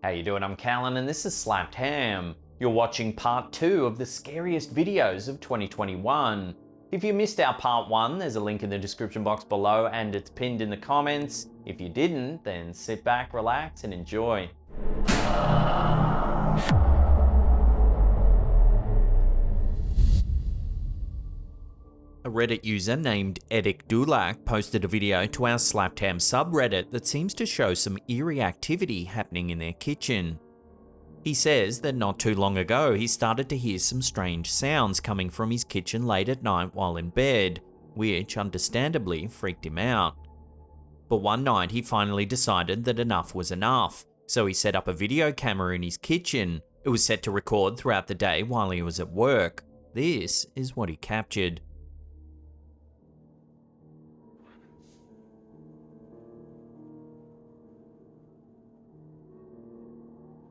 How you doing? I'm Callan and this is Slapped Ham. You're watching part 2 of the scariest videos of 2021. If you missed our part 1, there's a link in the description box below and it's pinned in the comments. If you didn't, then sit back, relax and enjoy. A Reddit user named Edik Dulak posted a video to our Slapped Ham subreddit that seems to show some eerie activity happening in their kitchen. He says that not too long ago he started to hear some strange sounds coming from his kitchen late at night while in bed, which understandably freaked him out. But one night he finally decided that enough was enough, so he set up a video camera in his kitchen. It was set to record throughout the day while he was at work. This is what he captured.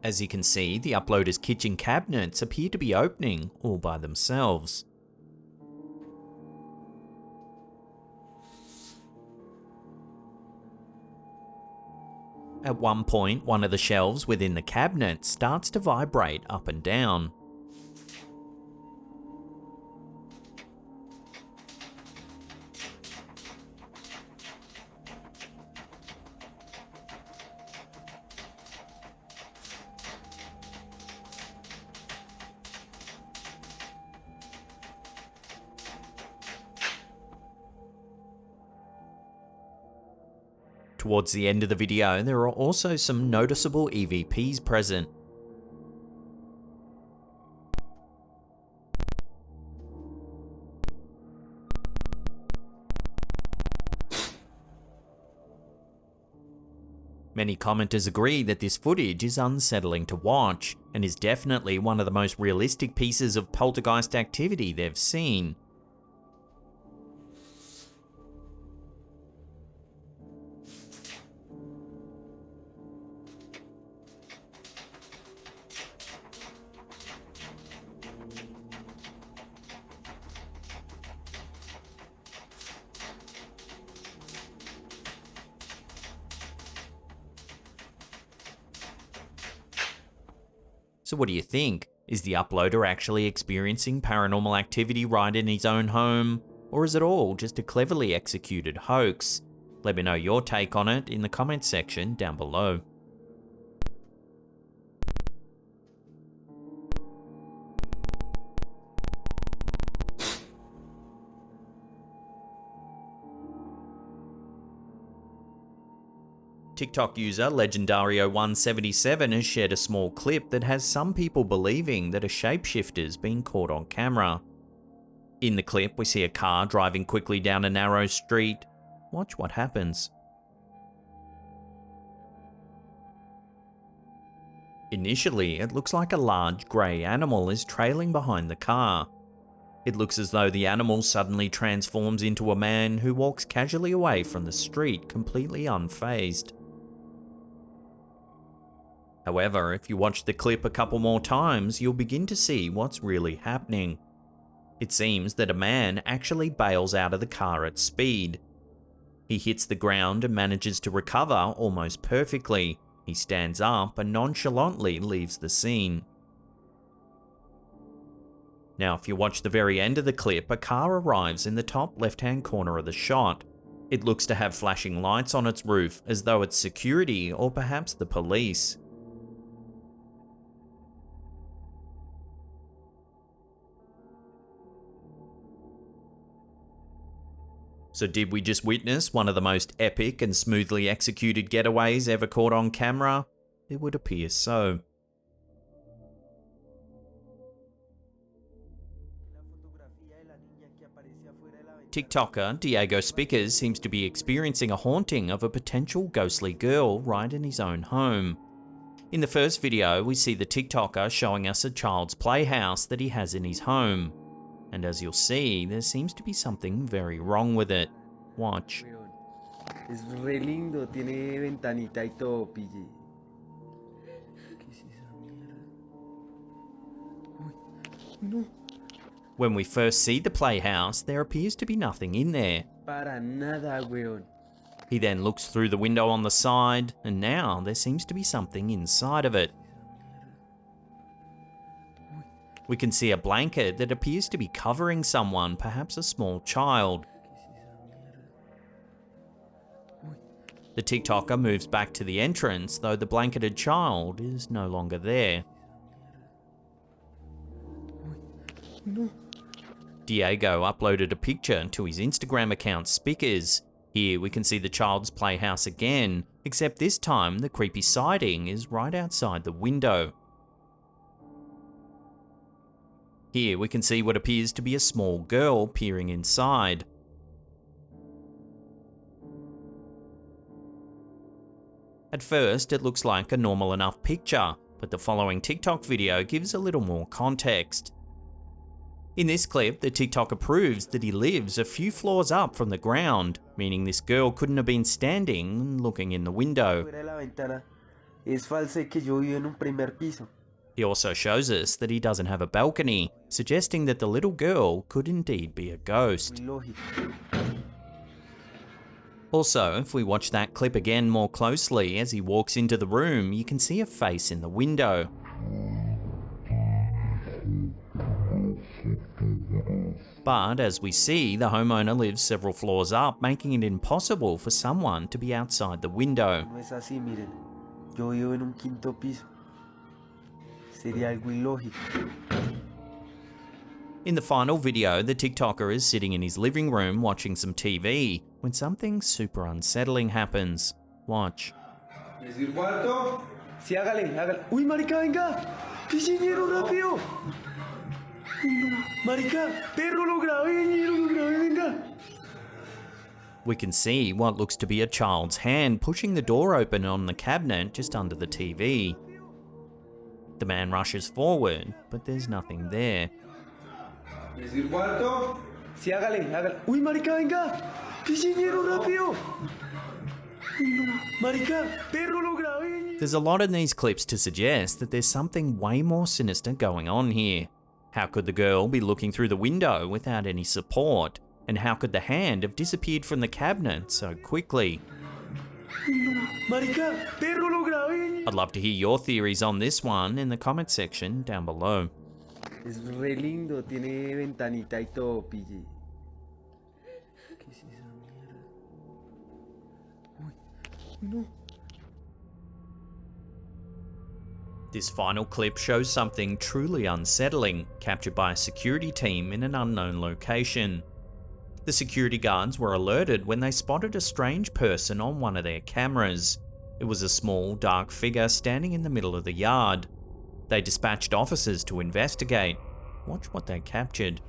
As you can see, the uploader's kitchen cabinets appear to be opening all by themselves. At one point, one of the shelves within the cabinet starts to vibrate up and down. Towards the end of the video, there are also some noticeable EVPs present. Many commenters agree that this footage is unsettling to watch, and is definitely one of the most realistic pieces of poltergeist activity they've seen. So what do you think? Is the uploader actually experiencing paranormal activity right in his own home? Or is it all just a cleverly executed hoax? Let me know your take on it in the comments section down below. TikTok user Legendario177 has shared a small clip that has some people believing that a shapeshifter's been caught on camera. In the clip, we see a car driving quickly down a narrow street. Watch what happens. Initially, it looks like a large grey animal is trailing behind the car. It looks as though the animal suddenly transforms into a man who walks casually away from the street, completely unfazed. However, if you watch the clip a couple more times, you'll begin to see what's really happening. It seems that a man actually bails out of the car at speed. He hits the ground and manages to recover almost perfectly. He stands up and nonchalantly leaves the scene. Now, if you watch the very end of the clip, a car arrives in the top left-hand corner of the shot. It looks to have flashing lights on its roof, as though it's security or perhaps the police. So did we just witness one of the most epic and smoothly executed getaways ever caught on camera? It would appear so. TikToker Diego Spickers seems to be experiencing a haunting of a potential ghostly girl right in his own home. In the first video, we see the TikToker showing us a child's playhouse that he has in his home. And as you'll see, there seems to be something very wrong with it. Watch. Es re lindo, tiene ventanita y todo, pille. ¿Qué es esa mierda? Uy, no. When we first see the playhouse, there appears to be nothing in there. Para nada, weón. He then looks through the window on the side, and now there seems to be something inside of it. We can see a blanket that appears to be covering someone, perhaps a small child. The TikToker moves back to the entrance, though the blanketed child is no longer there. Diego uploaded a picture to his Instagram account Spickers. Here we can see the child's playhouse again, except this time the creepy sighting is right outside the window. Here we can see what appears to be a small girl peering inside. At first, it looks like a normal enough picture, but the following TikTok video gives a little more context. In this clip, the TikToker proves that he lives a few floors up from the ground, meaning this girl couldn't have been standing and looking in the window. He also shows us that he doesn't have a balcony, suggesting that the little girl could indeed be a ghost. Also, if we watch that clip again more closely, as he walks into the room, you can see a face in the window. But as we see, the homeowner lives several floors up, making it impossible for someone to be outside the window. In the final video, the TikToker is sitting in his living room watching some TV when something super unsettling happens. Watch. Sí, hágale. Uy, marica, venga. Pichiñero, rápido. Marica, perro, lo grabé, venga. We can see what looks to be a child's hand pushing the door open on the cabinet just under the TV. The man rushes forward, but there's nothing there. Sí, hágale. Uy, marica, venga. Pichiñero, rápido. Marica, perro, lo grabé. There's a lot in these clips to suggest that there's something way more sinister going on here. How could the girl be looking through the window without any support? And how could the hand have disappeared from the cabinet so quickly? Marica, perro, lo grabé. I'd love to hear your theories on this one in the comment section down below. Es re lindo, tiene ventanita y todo, pille. ¿Qué es esa mierda? Uy, no. This final clip shows something truly unsettling, captured by a security team in an unknown location. The security guards were alerted when they spotted a strange person on one of their cameras. It was a small, dark figure standing in the middle of the yard. They dispatched officers to investigate. Watch what they captured.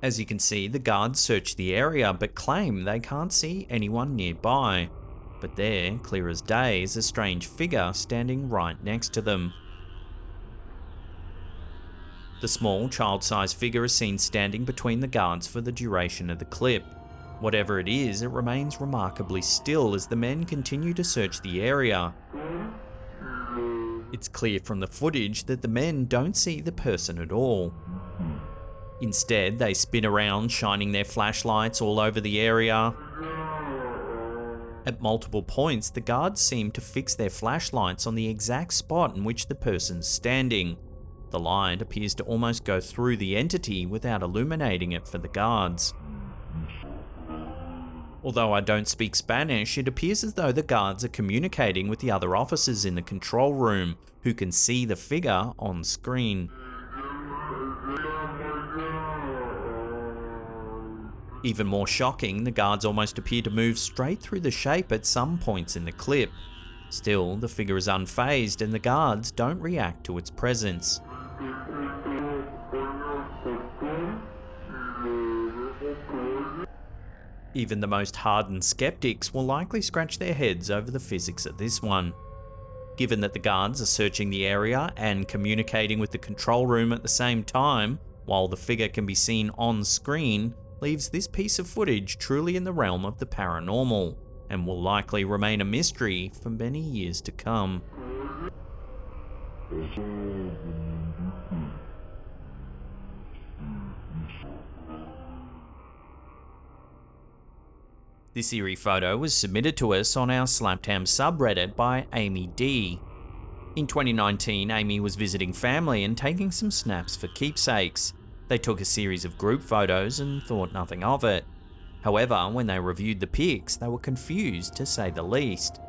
As you can see, the guards search the area but claim they can't see anyone nearby. But there, clear as day, is a strange figure standing right next to them. The small, child-sized figure is seen standing between the guards for the duration of the clip. Whatever it is, it remains remarkably still as the men continue to search the area. It's clear from the footage that the men don't see the person at all. Instead, they spin around, shining their flashlights all over the area. At multiple points, the guards seem to fix their flashlights on the exact spot in which the person's standing. The light appears to almost go through the entity without illuminating it for the guards. Although I don't speak Spanish, it appears as though the guards are communicating with the other officers in the control room, who can see the figure on screen. Even more shocking, the guards almost appear to move straight through the shape at some points in the clip. Still, the figure is unfazed and the guards don't react to its presence. Even the most hardened skeptics will likely scratch their heads over the physics of this one. Given that the guards are searching the area and communicating with the control room at the same time, while the figure can be seen on screen, leaves this piece of footage truly in the realm of the paranormal, and will likely remain a mystery for many years to come. This eerie photo was submitted to us on our Slaptam subreddit by Amy D. In 2019, Amy was visiting family and taking some snaps for keepsakes. They took a series of group photos and thought nothing of it. However, when they reviewed the pics, they were confused to say the least.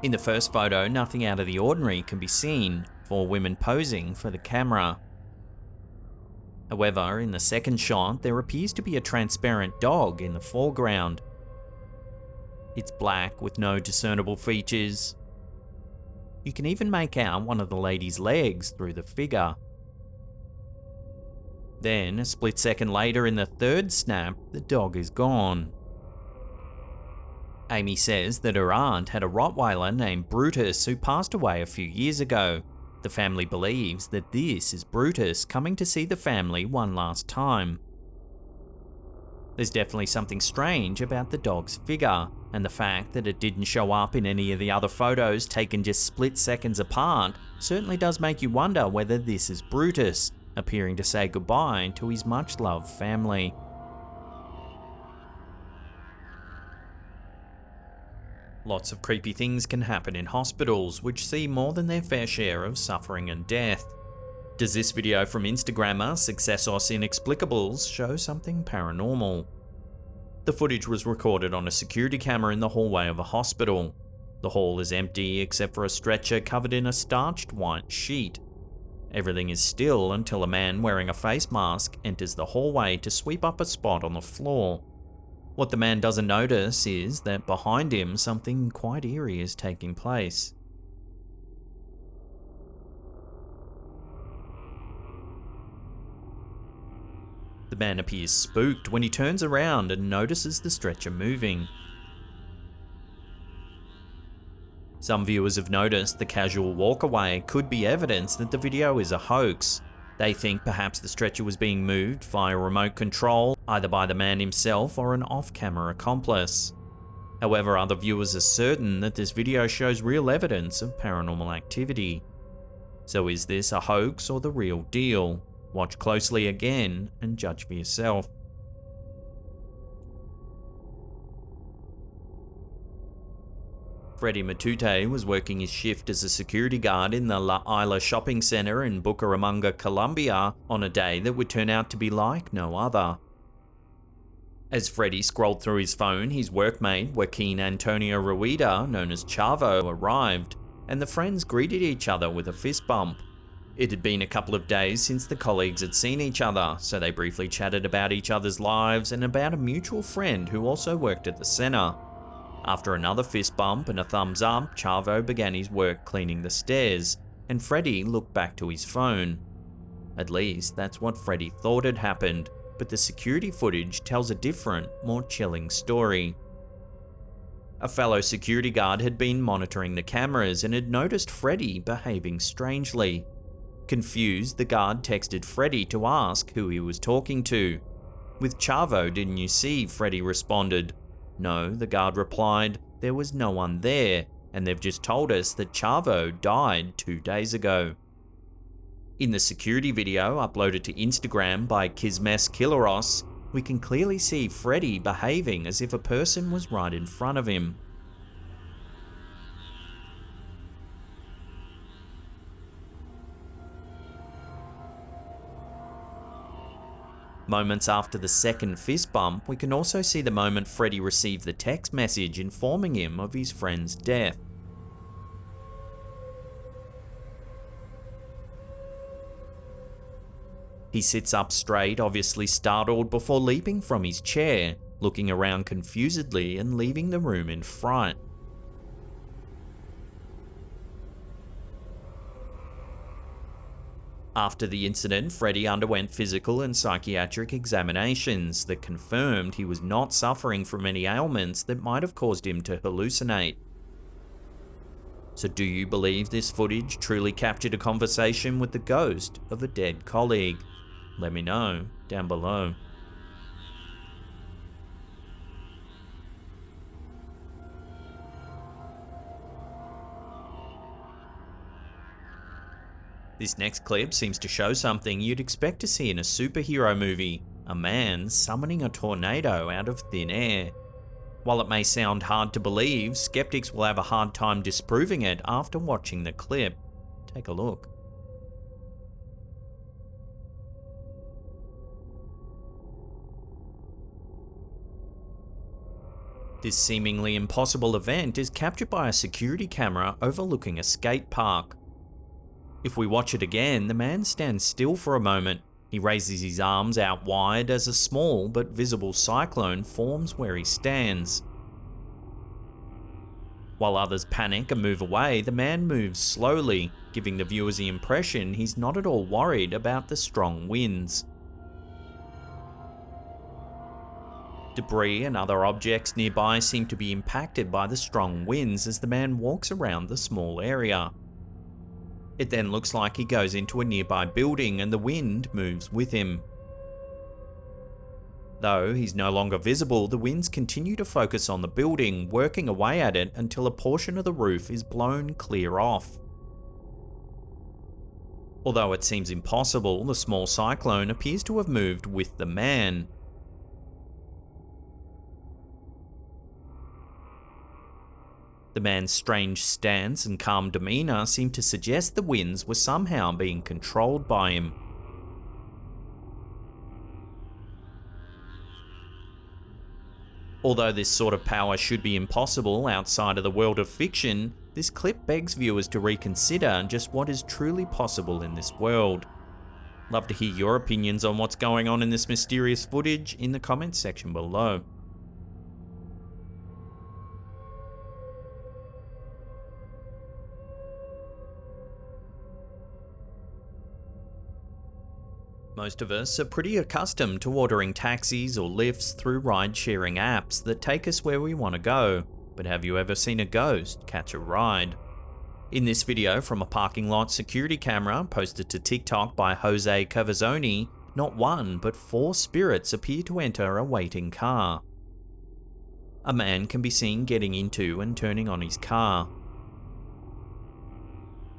In the first photo, nothing out of the ordinary can be seen, 4 women posing for the camera. However, in the second shot, there appears to be a transparent dog in the foreground. It's black with no discernible features. You can even make out one of the lady's legs through the figure. Then, a split second later in the third snap, the dog is gone. Amy says that her aunt had a Rottweiler named Brutus who passed away a few years ago. The family believes that this is Brutus coming to see the family one last time. There's definitely something strange about the dog's figure, and the fact that it didn't show up in any of the other photos taken just split seconds apart certainly does make you wonder whether this is Brutus, appearing to say goodbye to his much-loved family. Lots of creepy things can happen in hospitals, which see more than their fair share of suffering and death. Does this video from Instagrammer Successos Inexplicables show something paranormal? The footage was recorded on a security camera in the hallway of a hospital. The hall is empty except for a stretcher covered in a starched white sheet. Everything is still until a man wearing a face mask enters the hallway to sweep up a spot on the floor. What the man doesn't notice is that behind him something quite eerie is taking place. The man appears spooked when he turns around and notices the stretcher moving. Some viewers have noticed the casual walkaway could be evidence that the video is a hoax. They think perhaps the stretcher was being moved via remote control, either by the man himself or an off-camera accomplice. However, other viewers are certain that this video shows real evidence of paranormal activity. So is this a hoax or the real deal? Watch closely again and judge for yourself. Freddie Matute was working his shift as a security guard in the La Isla shopping center in Bucaramanga, Colombia, on a day that would turn out to be like no other. As Freddie scrolled through his phone, his workmate, Joaquin Antonio Rueda, known as Chavo, arrived, and the friends greeted each other with a fist bump. It had been a couple of days since the colleagues had seen each other, so they briefly chatted about each other's lives and about a mutual friend who also worked at the center. After another fist bump and a thumbs up, Chavo began his work cleaning the stairs, and Freddie looked back to his phone. At least, that's what Freddie thought had happened, but the security footage tells a different, more chilling story. A fellow security guard had been monitoring the cameras and had noticed Freddie behaving strangely. Confused, the guard texted Freddie to ask who he was talking to. "With Chavo, didn't you see?" Freddie responded. "No," the guard replied, "there was no one there, and they've just told us that Chavo died 2 days ago." In the security video uploaded to Instagram by Kismes Kiloros, we can clearly see Freddie behaving as if a person was right in front of him. Moments after the second fist bump, we can also see the moment Freddie received the text message informing him of his friend's death. He sits up straight, obviously startled, before leaping from his chair, looking around confusedly and leaving the room in fright. After the incident, Freddie underwent physical and psychiatric examinations that confirmed he was not suffering from any ailments that might have caused him to hallucinate. So do you believe this footage truly captured a conversation with the ghost of a dead colleague? Let me know down below. This next clip seems to show something you'd expect to see in a superhero movie, a man summoning a tornado out of thin air. While it may sound hard to believe, skeptics will have a hard time disproving it after watching the clip. Take a look. This seemingly impossible event is captured by a security camera overlooking a skate park. If we watch it again, the man stands still for a moment. He raises his arms out wide as a small but visible cyclone forms where he stands. While others panic and move away, the man moves slowly, giving the viewers the impression he's not at all worried about the strong winds. Debris and other objects nearby seem to be impacted by the strong winds as the man walks around the small area. It then looks like he goes into a nearby building and the wind moves with him. Though he's no longer visible, the winds continue to focus on the building, working away at it until a portion of the roof is blown clear off. Although it seems impossible, the small cyclone appears to have moved with the man. The man's strange stance and calm demeanor seem to suggest the winds were somehow being controlled by him. Although this sort of power should be impossible outside of the world of fiction, this clip begs viewers to reconsider just what is truly possible in this world. Love to hear your opinions on what's going on in this mysterious footage in the comments section below. Most of us are pretty accustomed to ordering taxis or lifts through ride-sharing apps that take us where we want to go, but have you ever seen a ghost catch a ride? In this video from a parking lot security camera posted to TikTok by Jose Cavazzoni, not one but 4 spirits appear to enter a waiting car. A man can be seen getting into and turning on his car.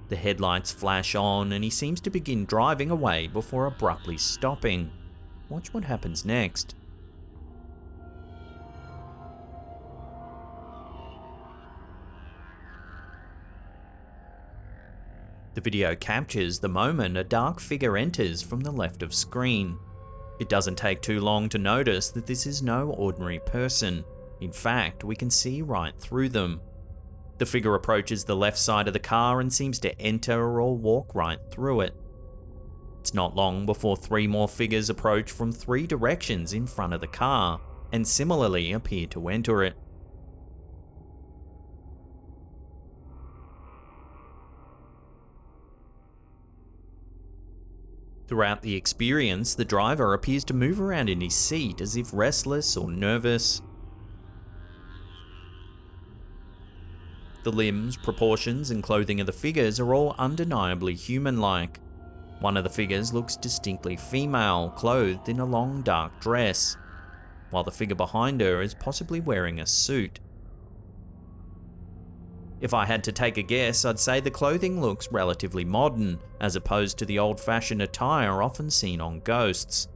The headlights flash on and he seems to begin driving away before abruptly stopping. Watch what happens next. The video captures the moment a dark figure enters from the left of screen. It doesn't take too long to notice that this is no ordinary person. In fact, we can see right through them. The figure approaches the left side of the car and seems to enter or walk right through it. It's not long before 3 more figures approach from 3 directions in front of the car, and similarly appear to enter it. Throughout the experience, the driver appears to move around in his seat as if restless or nervous. The limbs, proportions, and clothing of the figures are all undeniably human-like. One of the figures looks distinctly female, clothed in a long dark dress, while the figure behind her is possibly wearing a suit. If I had to take a guess, I'd say the clothing looks relatively modern, as opposed to the old-fashioned attire often seen on ghosts.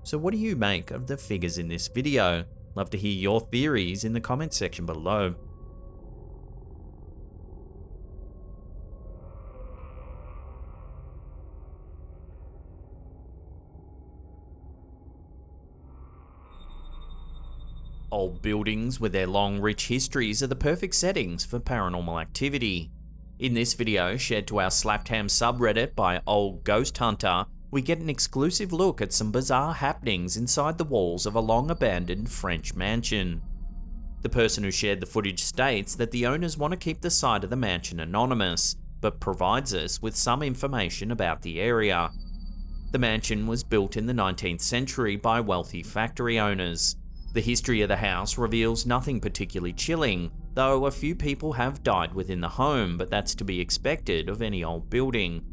So what do you make of the figures in this video? Love to hear your theories in the comments section below. Old buildings with their long, rich histories are the perfect settings for paranormal activity. In this video, shared to our Slaptam subreddit by Old Ghost Hunter, we get an exclusive look at some bizarre happenings inside the walls of a long-abandoned French mansion. The person who shared the footage states that the owners want to keep the site of the mansion anonymous, but provides us with some information about the area. The mansion was built in the 19th century by wealthy factory owners. The history of the house reveals nothing particularly chilling, though a few people have died within the home, but that's to be expected of any old building.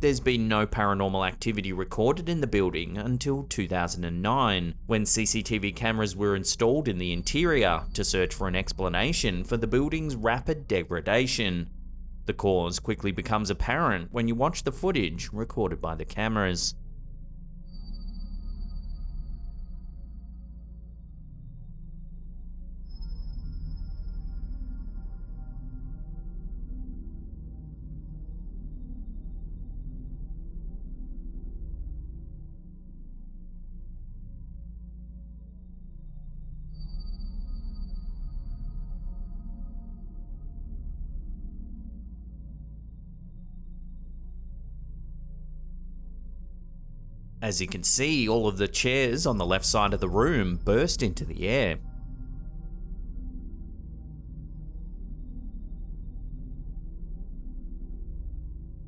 There's been no paranormal activity recorded in the building until 2009, when CCTV cameras were installed in the interior to search for an explanation for the building's rapid degradation. The cause quickly becomes apparent when you watch the footage recorded by the cameras. As you can see, all of the chairs on the left side of the room burst into the air.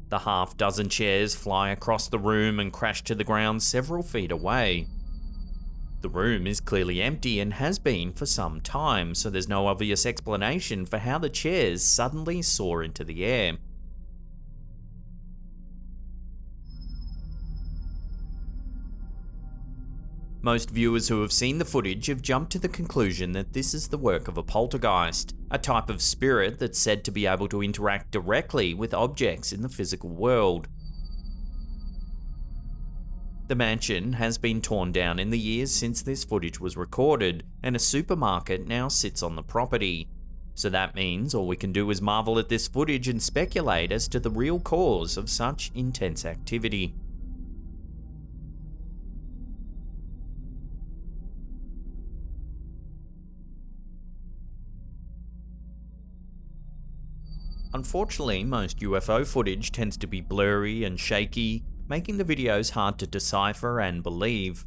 The half-dozen chairs fly across the room and crash to the ground several feet away. The room is clearly empty and has been for some time, so there's no obvious explanation for how the chairs suddenly soar into the air. Most viewers who have seen the footage have jumped to the conclusion that this is the work of a poltergeist, a type of spirit that's said to be able to interact directly with objects in the physical world. The mansion has been torn down in the years since this footage was recorded, and a supermarket now sits on the property. So that means all we can do is marvel at this footage and speculate as to the real cause of such intense activity. Unfortunately, most UFO footage tends to be blurry and shaky, making the videos hard to decipher and believe.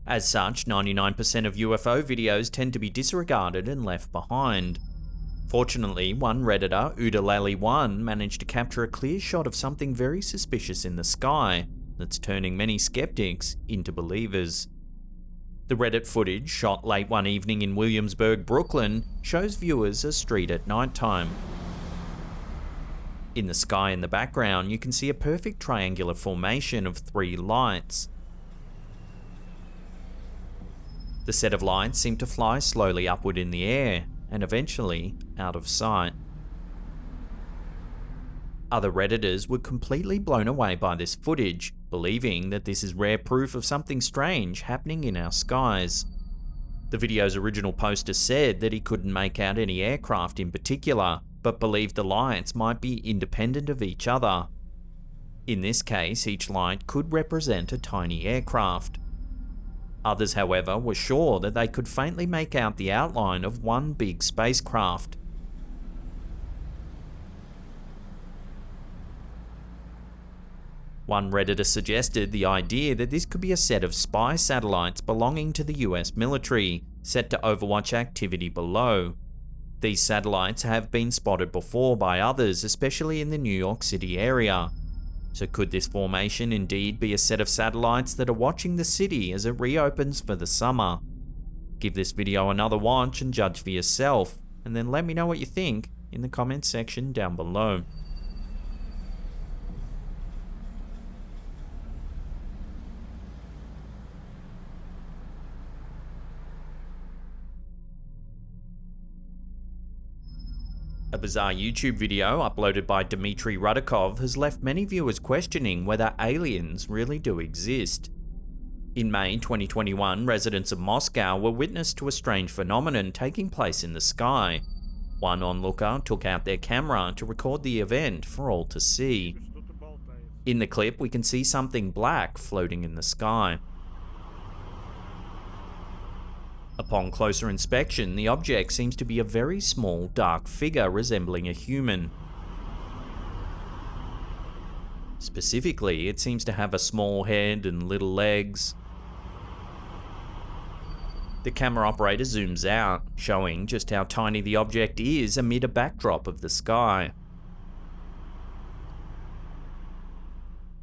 As such, 99% of UFO videos tend to be disregarded and left behind. Fortunately, one Redditor, Udalali1, managed to capture a clear shot of something very suspicious in the sky that's turning many skeptics into believers. The Reddit footage, shot late one evening in Williamsburg, Brooklyn, shows viewers a street at nighttime. In the sky in the background, you can see a perfect triangular formation of 3 lights. The set of lights seem to fly slowly upward in the air, and eventually out of sight. Other Redditors were completely blown away by this footage, believing that this is rare proof of something strange happening in our skies. The video's original poster said that he couldn't make out any aircraft in particular, but believed the lights might be independent of each other. In this case, each light could represent a tiny aircraft. Others, however, were sure that they could faintly make out the outline of one big spacecraft. One Redditor suggested the idea that this could be a set of spy satellites belonging to the US military, set to overwatch activity below. These satellites have been spotted before by others, especially in the New York City area. So could this formation indeed be a set of satellites that are watching the city as it reopens for the summer? Give this video another watch and judge for yourself, and then let me know what you think in the comments section down below. A bizarre YouTube video uploaded by Dmitry Rudakov has left many viewers questioning whether aliens really do exist. In May 2021, residents of Moscow were witness to a strange phenomenon taking place in the sky. One onlooker took out their camera to record the event for all to see. In the clip, we can see something black floating in the sky. Upon closer inspection, the object seems to be a very small, dark figure resembling a human. Specifically, it seems to have a small head and little legs. The camera operator zooms out, showing just how tiny the object is amid a backdrop of the sky.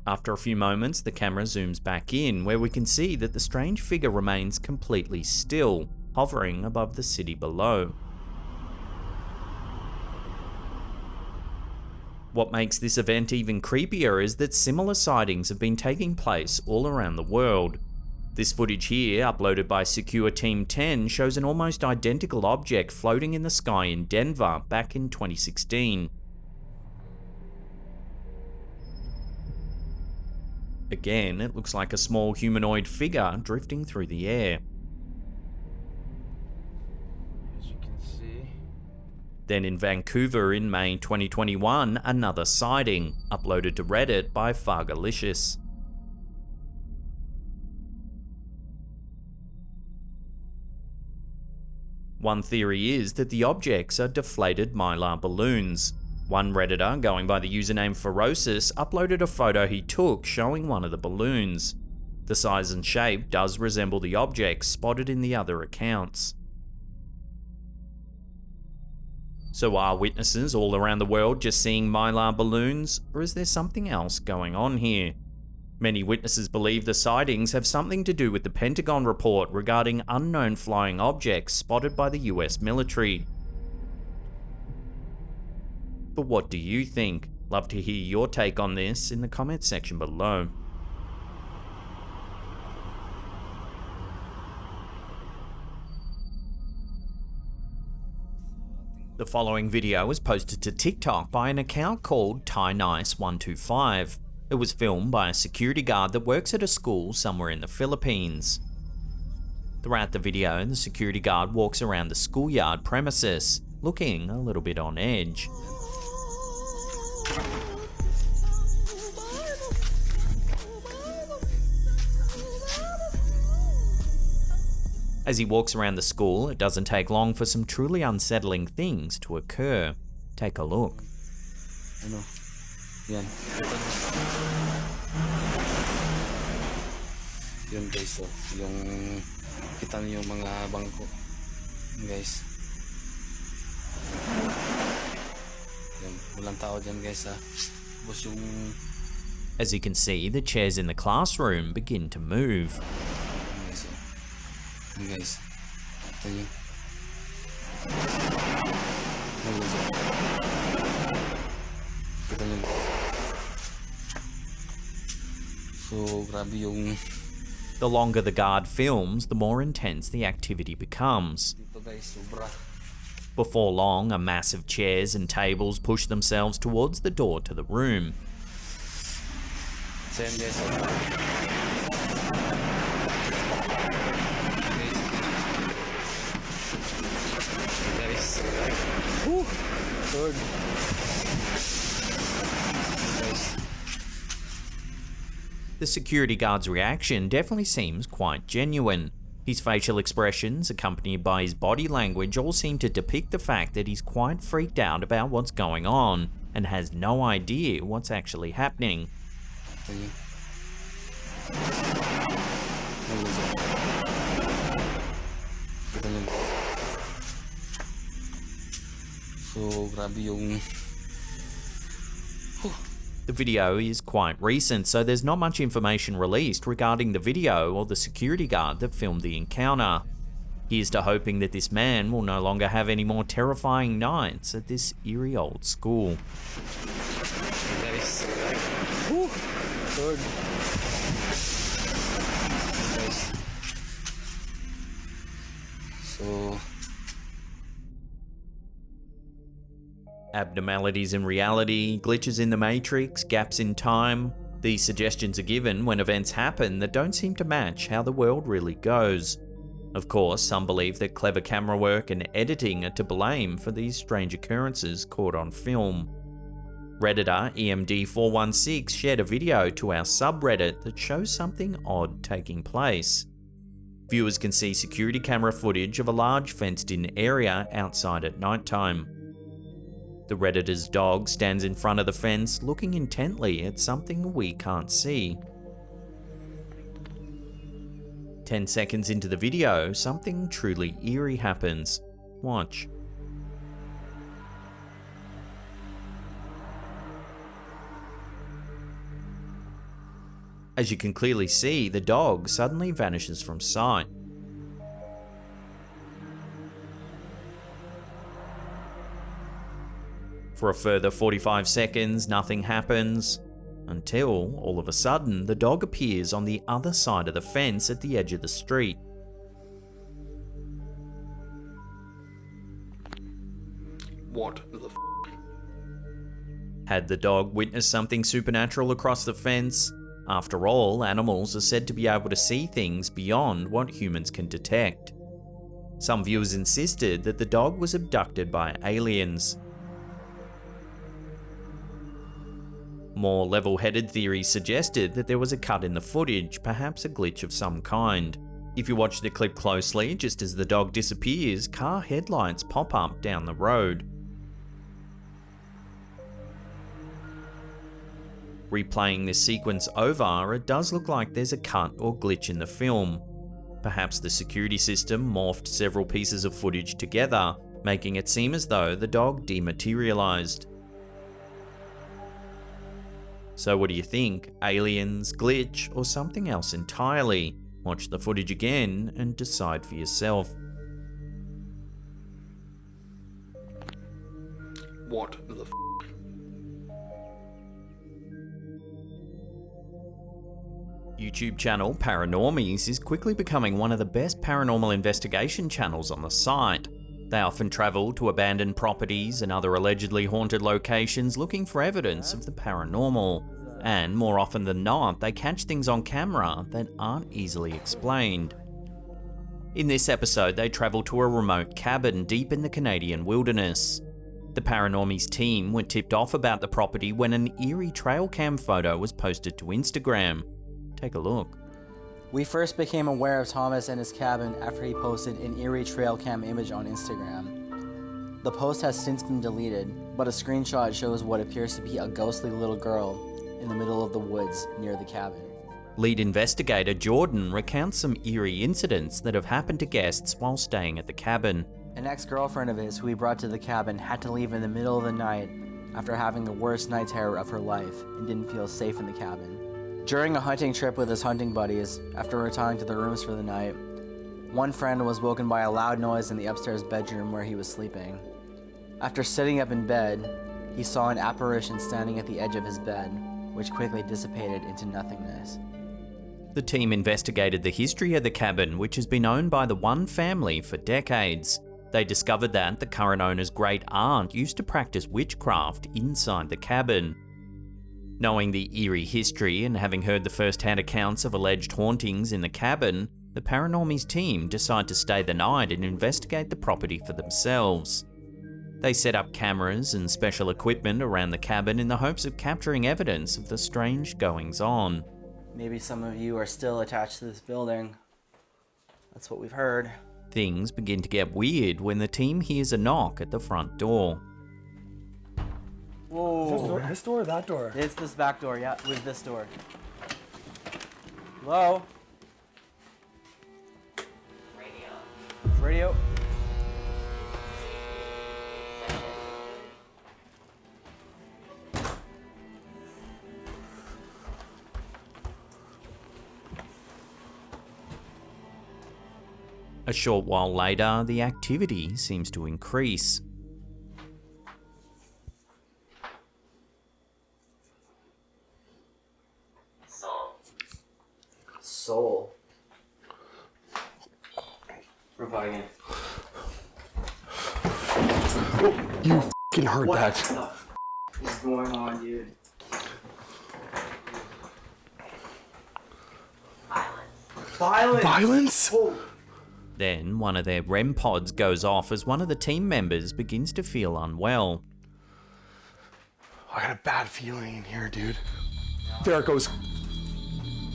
After a few moments, the camera zooms back in, where we can see that the strange figure remains completely still, hovering above the city below. What makes this event even creepier is that similar sightings have been taking place all around the world. This footage here, uploaded by Secure Team 10, shows an almost identical object floating in the sky in Denver back in 2016. Again, it looks like a small humanoid figure drifting through the air. As you can see. Then in Vancouver in May 2021, another sighting, uploaded to Reddit by Fargalicious. One theory is that the objects are deflated mylar balloons. One Redditor, going by the username Ferocis, uploaded a photo he took showing one of the balloons. The size and shape does resemble the objects spotted in the other accounts. So are witnesses all around the world just seeing mylar balloons, or is there something else going on here? Many witnesses believe the sightings have something to do with the Pentagon report regarding unknown flying objects spotted by the US military. But what do you think? Love to hear your take on this in the comments section below. The following video was posted to TikTok by an account called ThaiNice125. It was filmed by a security guard that works at a school somewhere in the Philippines. Throughout the video, the security guard walks around the schoolyard premises, looking a little bit on edge. As he walks around the school, it doesn't take long for some truly unsettling things to occur. Take a look. Ano? Yan. Yun guys, so, yung kita niyo yung mga bangko. Guys. Yan, walang tao dyan guys ha. Tapos yung... As you can see, the chairs in the classroom begin to move. Guys, ito yun. Ito yun. So, grabe yung... The longer the guard films, the more intense the activity becomes. Dito guys, sobra. Before long, a mass of chairs and tables push themselves towards the door to the room. So, yan guys, Good. The security guard's reaction definitely seems quite genuine. His facial expressions, accompanied by his body language, all seem to depict the fact that he's quite freaked out about what's going on and has no idea what's actually happening. So, grabe yung... The video is quite recent, so there's not much information released regarding the video or the security guard that filmed the encounter. Here's to hoping that this man will no longer have any more terrifying nights at this eerie old school. Guys. Good. Guys. So... Abnormalities in reality, glitches in the matrix, gaps in time. These suggestions are given when events happen that don't seem to match how the world really goes. Of course, some believe that clever camera work and editing are to blame for these strange occurrences caught on film. Redditor EMD416 shared a video to our subreddit that shows something odd taking place. Viewers can see security camera footage of a large fenced-in area outside at nighttime. The Redditor's dog stands in front of the fence looking intently at something we can't see. 10 seconds into the video, something truly eerie happens. Watch. As you can clearly see, the dog suddenly vanishes from sight. For a further 45 seconds, nothing happens, until, all of a sudden, the dog appears on the other side of the fence at the edge of the street. What the f***? Had the dog witnessed something supernatural across the fence? After all, animals are said to be able to see things beyond what humans can detect. Some viewers insisted that the dog was abducted by aliens. More level-headed theories suggested that there was a cut in the footage, perhaps a glitch of some kind. If you watch the clip closely, just as the dog disappears, car headlights pop up down the road. Replaying this sequence over, it does look like there's a cut or glitch in the film. Perhaps the security system morphed several pieces of footage together, making it seem as though the dog dematerialized. So what do you think? Aliens, glitch, or something else entirely? Watch the footage again and decide for yourself. What the f***? YouTube channel Paranormies is quickly becoming one of the best paranormal investigation channels on the site. They often travel to abandoned properties and other allegedly haunted locations looking for evidence of the paranormal. And more often than not, they catch things on camera that aren't easily explained. In this episode, they travel to a remote cabin deep in the Canadian wilderness. The Paranormies team were tipped off about the property when an eerie trail cam photo was posted to Instagram. Take a look. We first became aware of Thomas and his cabin after he posted an eerie trail cam image on Instagram. The post has since been deleted, but a screenshot shows what appears to be a ghostly little girl in the middle of the woods near the cabin. Lead investigator Jordan recounts some eerie incidents that have happened to guests while staying at the cabin. An ex-girlfriend of his who he brought to the cabin had to leave in the middle of the night after having the worst night terror of her life and didn't feel safe in the cabin. During a hunting trip with his hunting buddies, after retiring to their rooms for the night, one friend was woken by a loud noise in the upstairs bedroom where he was sleeping. After sitting up in bed, he saw an apparition standing at the edge of his bed, which quickly dissipated into nothingness. The team investigated the history of the cabin, which has been owned by the one family for decades. They discovered that the current owner's great aunt used to practice witchcraft inside the cabin. Knowing the eerie history and having heard the first-hand accounts of alleged hauntings in the cabin, the Paranormies team decide to stay the night and investigate the property for themselves. They set up cameras and special equipment around the cabin in the hopes of capturing evidence of the strange goings-on. Maybe some of you are still attached to this building. That's what we've heard. Things begin to get weird when the team hears a knock at the front door. Whoa. This door or that door? It's this back door, yeah, with this door. Hello? Radio. A short while later, the activity seems to increase. Soul. Reply again. You f***ing heard What that. the f*** is going on, dude? Violence. Violence? Oh. Then one of their REM pods goes off as one of the team members begins to feel unwell. I got a bad feeling in here, dude. There it goes.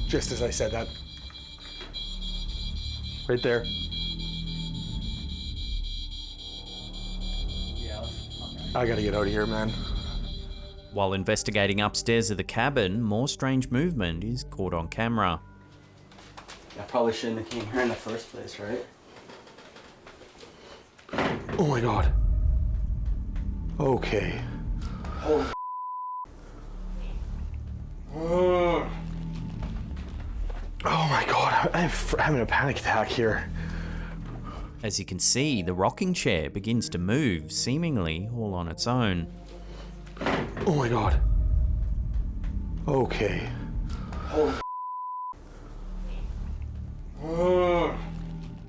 Just as I said that. Right there. I gotta get out of here, man. While investigating upstairs of the cabin, more strange movement is caught on camera. I probably shouldn't have came here in the first place, right? Oh my god. Okay. Holy Oh my god, I'm having a panic attack here. As you can see, the rocking chair begins to move, seemingly all on its own. Oh my god. Okay. Holy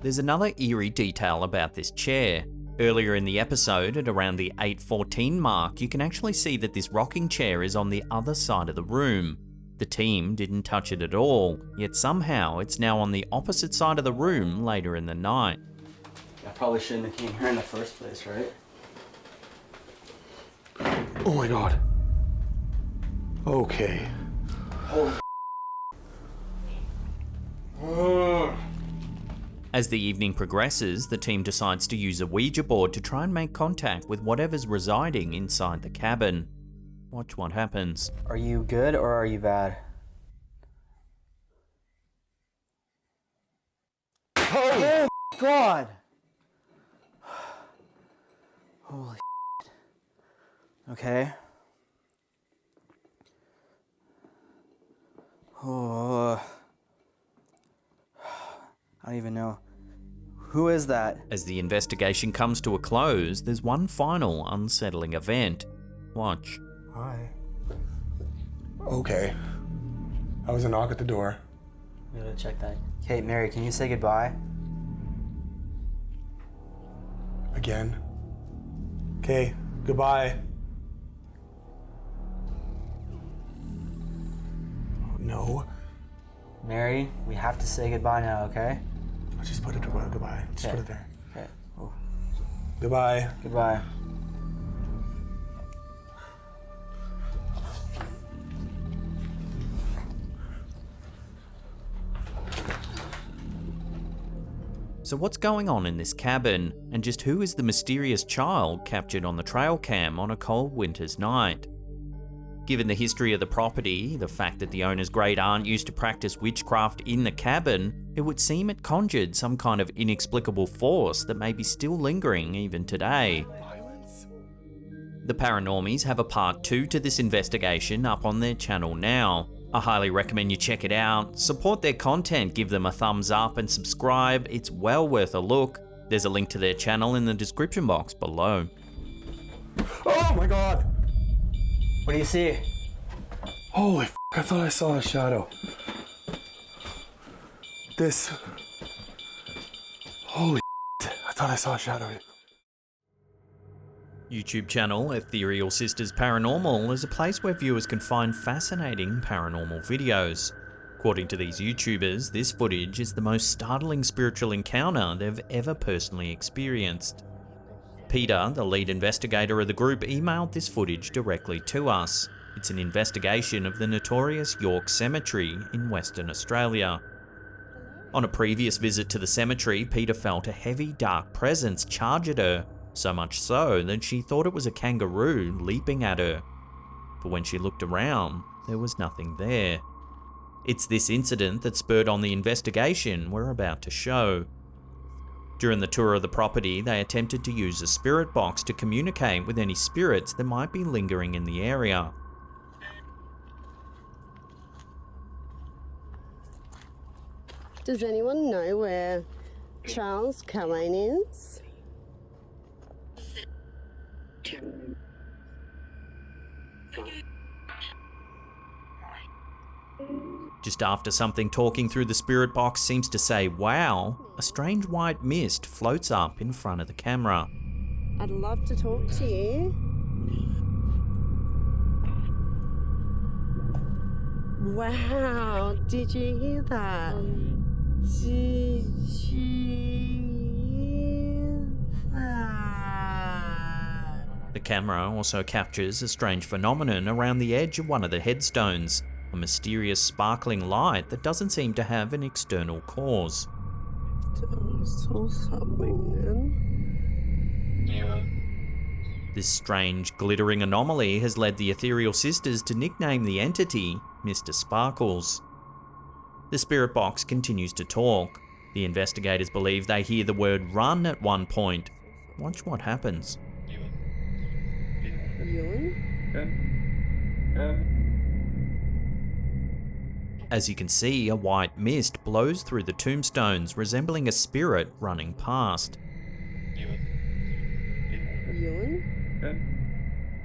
There's another eerie detail about this chair. Earlier in the episode, at around the 8:14 mark, you can actually see that this rocking chair is on the other side of the room. The team didn't touch it at all, yet somehow it's now on the opposite side of the room later in the night. I probably shouldn't have came here in the first place, right? Oh my god. Okay. Holy As the evening progresses, the team decides to use a Ouija board to try and make contact with whatever's residing inside the cabin. Watch what happens. Are you good or are you bad? Oh God! Holy shit. Okay. Oh. I don't even know. Who is that? As the investigation comes to a close, there's one final unsettling event. Watch. Hi. Okay. I was a knock at the door. We gotta check that. Okay, Mary, can you say goodbye? Again. Okay, goodbye. Oh, no. Mary, we have to say goodbye now, okay? I'll just put it to goodbye. Just Okay. put it there. Okay. Oh, Goodbye. goodbye. So what's going on in this cabin, and just who is the mysterious child captured on the trail cam on a cold winter's night? Given the history of the property, the fact that the owner's great aunt used to practice witchcraft in the cabin, it would seem it conjured some kind of inexplicable force that may be still lingering even today. The Paranormies have a part 2 to this investigation up on their channel now. I highly recommend you check it out, support their content, give them a thumbs up and subscribe, it's well worth a look. There's a link to their channel in the description box below. Oh my God! What do you see? Holy f***, I thought I saw a shadow. This. Holy f***, I thought I saw a shadow. YouTube channel Ethereal Sisters Paranormal is a place where viewers can find fascinating paranormal videos. According to these YouTubers, this footage is the most startling spiritual encounter they've ever personally experienced. Peter, the lead investigator of the group, emailed this footage directly to us. It's an investigation of the notorious York Cemetery in Western Australia. On a previous visit to the cemetery, Peter felt a heavy dark presence charge at her, so much so that she thought it was a kangaroo leaping at her. But when she looked around, there was nothing there. It's this incident that spurred on the investigation we're about to show. During the tour of the property, they attempted to use a spirit box to communicate with any spirits that might be lingering in the area. Does anyone know where Charles Callain is? Just after something talking through the spirit box seems to say wow, a strange white mist floats up in front of the camera. I'd love to talk to you. Wow, did you hear that? Did you hear that? The camera also captures a strange phenomenon around the edge of one of the headstones, a mysterious sparkling light that doesn't seem to have an external cause. I saw something then. This strange, glittering anomaly has led the Ethereal Sisters to nickname the entity Mr. Sparkles. The spirit box continues to talk. The investigators believe they hear the word run at one point. Watch what happens. As you can see, a white mist blows through the tombstones, resembling a spirit running past.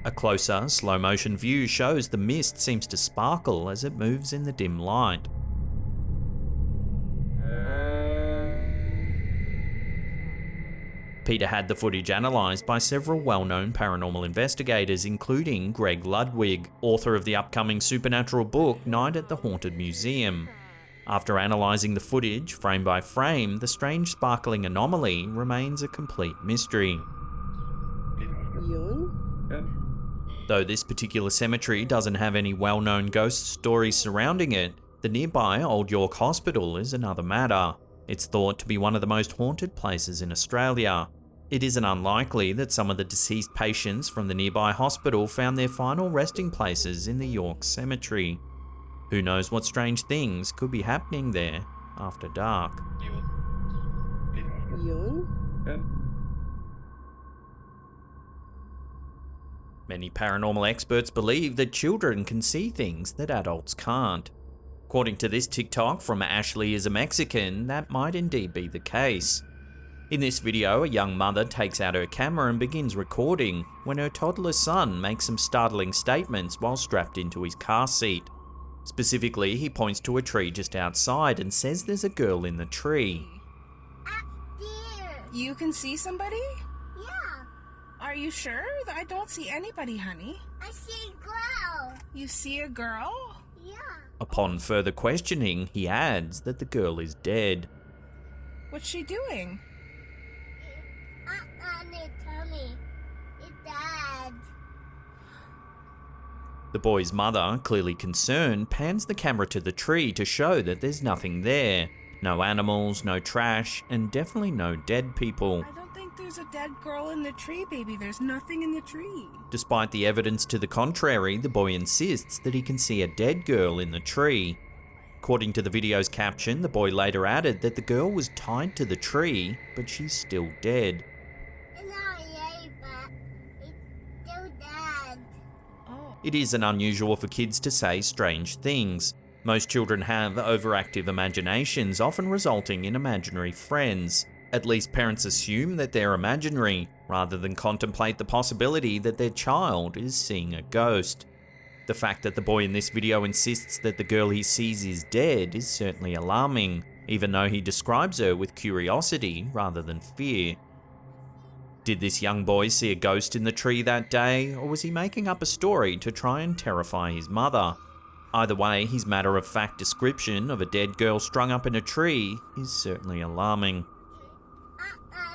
A closer, slow-motion view shows the mist seems to sparkle as it moves in the dim light. Peter had the footage analysed by several well-known paranormal investigators, including Greg Ludwig, author of the upcoming supernatural book Night at the Haunted Museum. After analysing the footage, frame by frame, the strange sparkling anomaly remains a complete mystery. Though this particular cemetery doesn't have any well-known ghost stories surrounding it, the nearby Old York Hospital is another matter. It's thought to be one of the most haunted places in Australia. It isn't unlikely that some of the deceased patients from the nearby hospital found their final resting places in the York Cemetery. Who knows what strange things could be happening there after dark. Yun? Many paranormal experts believe that children can see things that adults can't. According to this TikTok from Ashley is a Mexican, that might indeed be the case. In this video, a young mother takes out her camera and begins recording when her toddler son makes some startling statements while strapped into his car seat. Specifically, he points to a tree just outside and says there's a girl in the tree. Up there. You can see somebody? Yeah, Are you sure? I don't see anybody, honey. I see a girl. You see a girl? Yeah. Upon further questioning, he adds that the girl is dead. What's she doing? They tell me. It's Dad. The boy's mother, clearly concerned, pans the camera to the tree to show that there's nothing there. No animals, no trash, and definitely no dead people. I don't think there's a dead girl in the tree, baby. There's nothing in the tree. Despite the evidence to the contrary, the boy insists that he can see a dead girl in the tree. According to the video's caption, the boy later added that the girl was tied to the tree, but she's still dead. It's not yet, but it's still Dad. Oh. It isn't unusual for kids to say strange things. Most children have overactive imaginations, often resulting in imaginary friends. At least parents assume that they're imaginary, rather than contemplate the possibility that their child is seeing a ghost. The fact that the boy in this video insists that the girl he sees is dead is certainly alarming, even though he describes her with curiosity rather than fear. Did this young boy see a ghost in the tree that day, or was he making up a story to try and terrify his mother? Either way, his matter-of-fact description of a dead girl strung up in a tree is certainly alarming.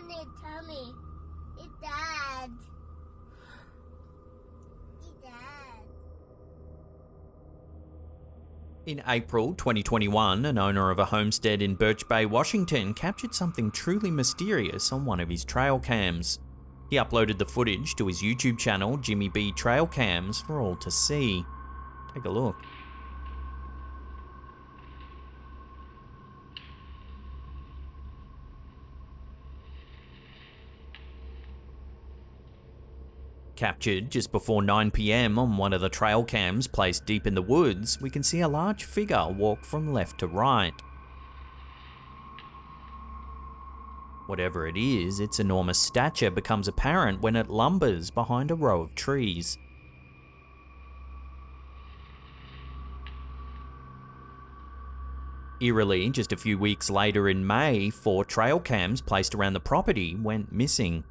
They tell me. It's Dad. It's Dad. In April 2021, an owner of a homestead in Birch Bay, Washington, captured something truly mysterious on one of his trail cams. He uploaded the footage to his YouTube channel, Jimmy B Trail Cams, for all to see. Take a look. Captured just before 9 PM on one of the trail cams placed deep in the woods, we can see a large figure walk from left to right. Whatever it is, its enormous stature becomes apparent when it lumbers behind a row of trees. Eerily, just a few weeks later in May, 4 trail cams placed around the property went missing.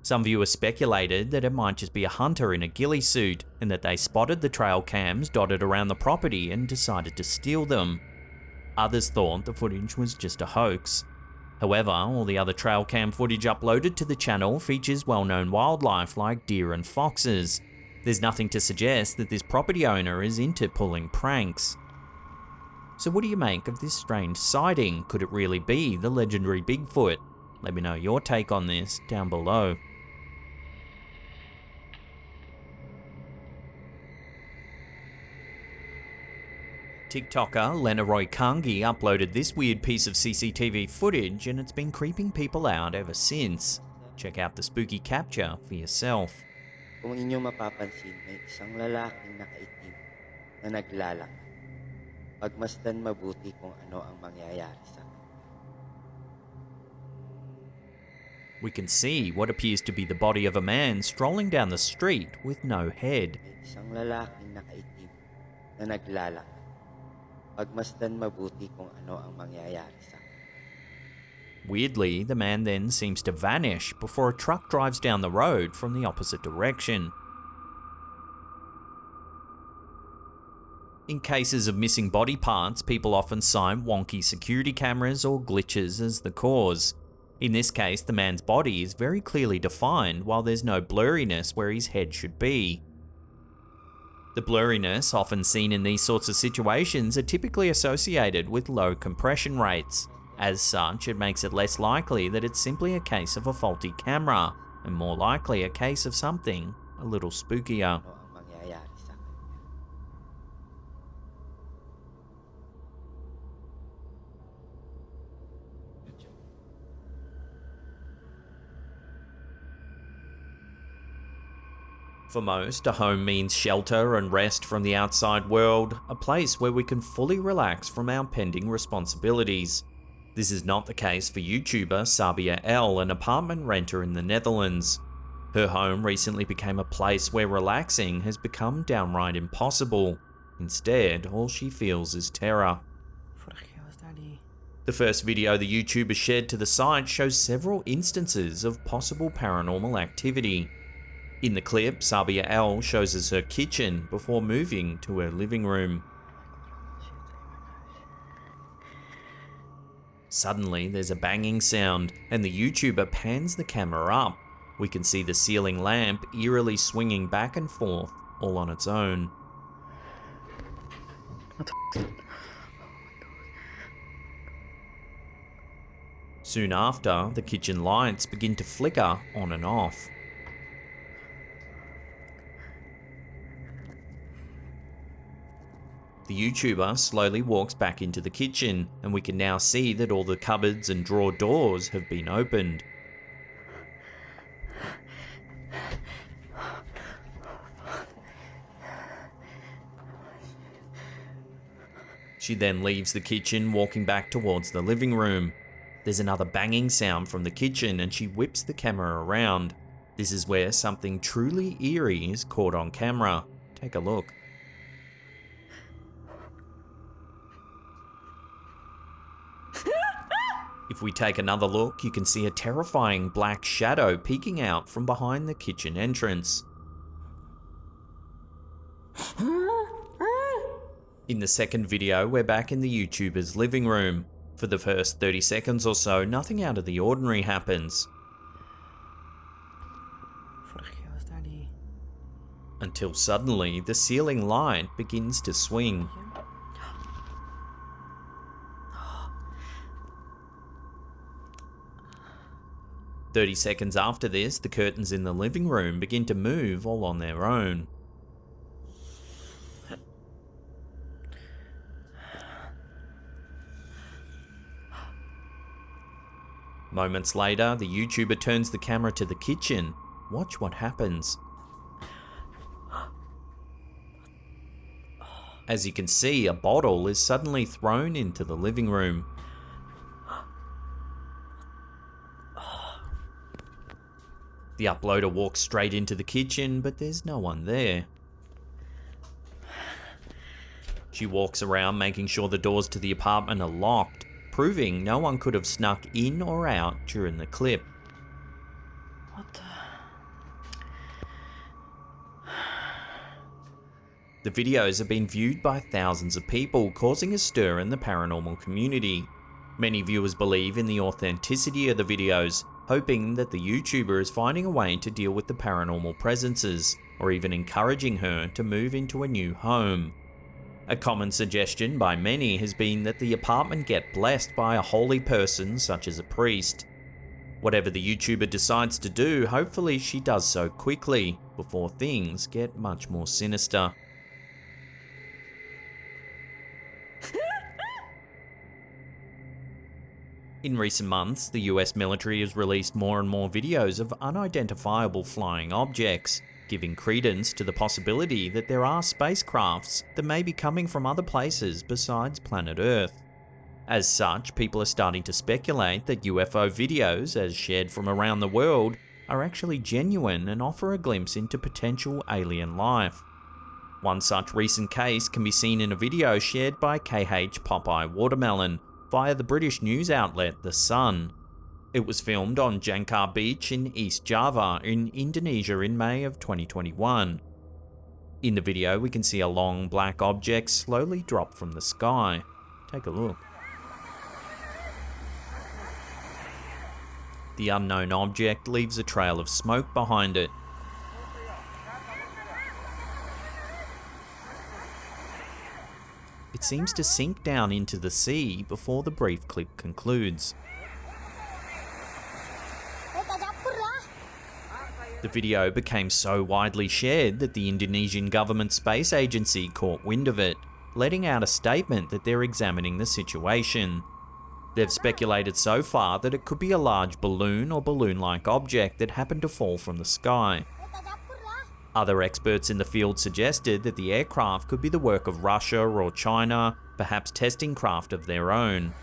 Some viewers speculated that it might just be a hunter in a ghillie suit, and that they spotted the trail cams dotted around the property and decided to steal them. Others thought the footage was just a hoax. However, all the other trail cam footage uploaded to the channel features well-known wildlife like deer and foxes. There's nothing to suggest that this property owner is into pulling pranks. So what do you make of this strange sighting? Could it really be the legendary Bigfoot? Let me know your take on this down below. TikToker Lenaroy Kangi uploaded this weird piece of CCTV footage and it's been creeping people out ever since. Check out the spooky capture for yourself. Kung inyo mapapansin, may isang lalaking nakaitim na naglalakad. Pagmasdan mabuti kung ano ang mangyayari sa kanya. We can see what appears to be the body of a man strolling down the street with no head. May isang lalaking nakaitim na naglalakad. Pagmasdan mabuti kung ano ang mangyayari sa kanya. Weirdly, the man then seems to vanish before a truck drives down the road from the opposite direction. In cases of missing body parts, people often cite wonky security cameras or glitches as the cause. In this case, the man's body is very clearly defined while there's no blurriness where his head should be. The blurriness often seen in these sorts of situations are typically associated with low compression rates. As such, it makes it less likely that it's simply a case of a faulty camera, and more likely a case of something a little spookier. Ano ang mangyayari sa kanya. For most, a home means shelter and rest from the outside world, a place where we can fully relax from our pending responsibilities. This is not the case for YouTuber Sabia L, an apartment renter in the Netherlands. Her home recently became a place where relaxing has become downright impossible. Instead, all she feels is terror. The first video the YouTuber shared to the site shows several instances of possible paranormal activity. In the clip, Sabia L shows us her kitchen before moving to her living room. Suddenly, there's a banging sound, and the YouTuber pans the camera up. We can see the ceiling lamp eerily swinging back and forth, all on its own. Soon after, the kitchen lights begin to flicker on and off. The YouTuber slowly walks back into the kitchen, and we can now see that all the cupboards and drawer doors have been opened. She then leaves the kitchen, walking back towards the living room. There's another banging sound from the kitchen, and she whips the camera around. This is where something truly eerie is caught on camera. Take a look. If we take another look, you can see a terrifying black shadow peeking out from behind the kitchen entrance. In the second video, we're back in the YouTuber's living room. For the first 30 seconds or so, nothing out of the ordinary happens. Until suddenly, the ceiling light begins to swing. 30 seconds after this, the curtains in the living room begin to move all on their own. Moments later, the YouTuber turns the camera to the kitchen. Watch what happens. As you can see, a bottle is suddenly thrown into the living room. The uploader walks straight into the kitchen, but there's no one there. She walks around making sure the doors to the apartment are locked, proving no one could have snuck in or out during the clip. What the? The videos have been viewed by thousands of people, causing a stir in the paranormal community. Many viewers believe in the authenticity of the videos, hoping that the YouTuber is finding a way to deal with the paranormal presences, or even encouraging her to move into a new home. A common suggestion by many has been that the apartment get blessed by a holy person such as a priest. Whatever the YouTuber decides to do, hopefully she does so quickly, before things get much more sinister. In recent months, the US military has released more and more videos of unidentifiable flying objects, giving credence to the possibility that there are spacecrafts that may be coming from other places besides planet Earth. As such, people are starting to speculate that UFO videos, as shared from around the world, are actually genuine and offer a glimpse into potential alien life. One such recent case can be seen in a video shared by KH Popeye Watermelon via the British news outlet The Sun. It was filmed on Jangkar Beach in East Java in Indonesia in May of 2021. In the video, we can see a long black object slowly drop from the sky. Take a look. The unknown object leaves a trail of smoke behind it. it seems to sink down into the sea before the brief clip concludes. The video became so widely shared that the Indonesian government space agency caught wind of it, letting out a statement that they're examining the situation. They've speculated so far that it could be a large balloon or balloon-like object that happened to fall from the sky. Other experts in the field suggested that the aircraft could be the work of Russia or China, perhaps testing craft of their own.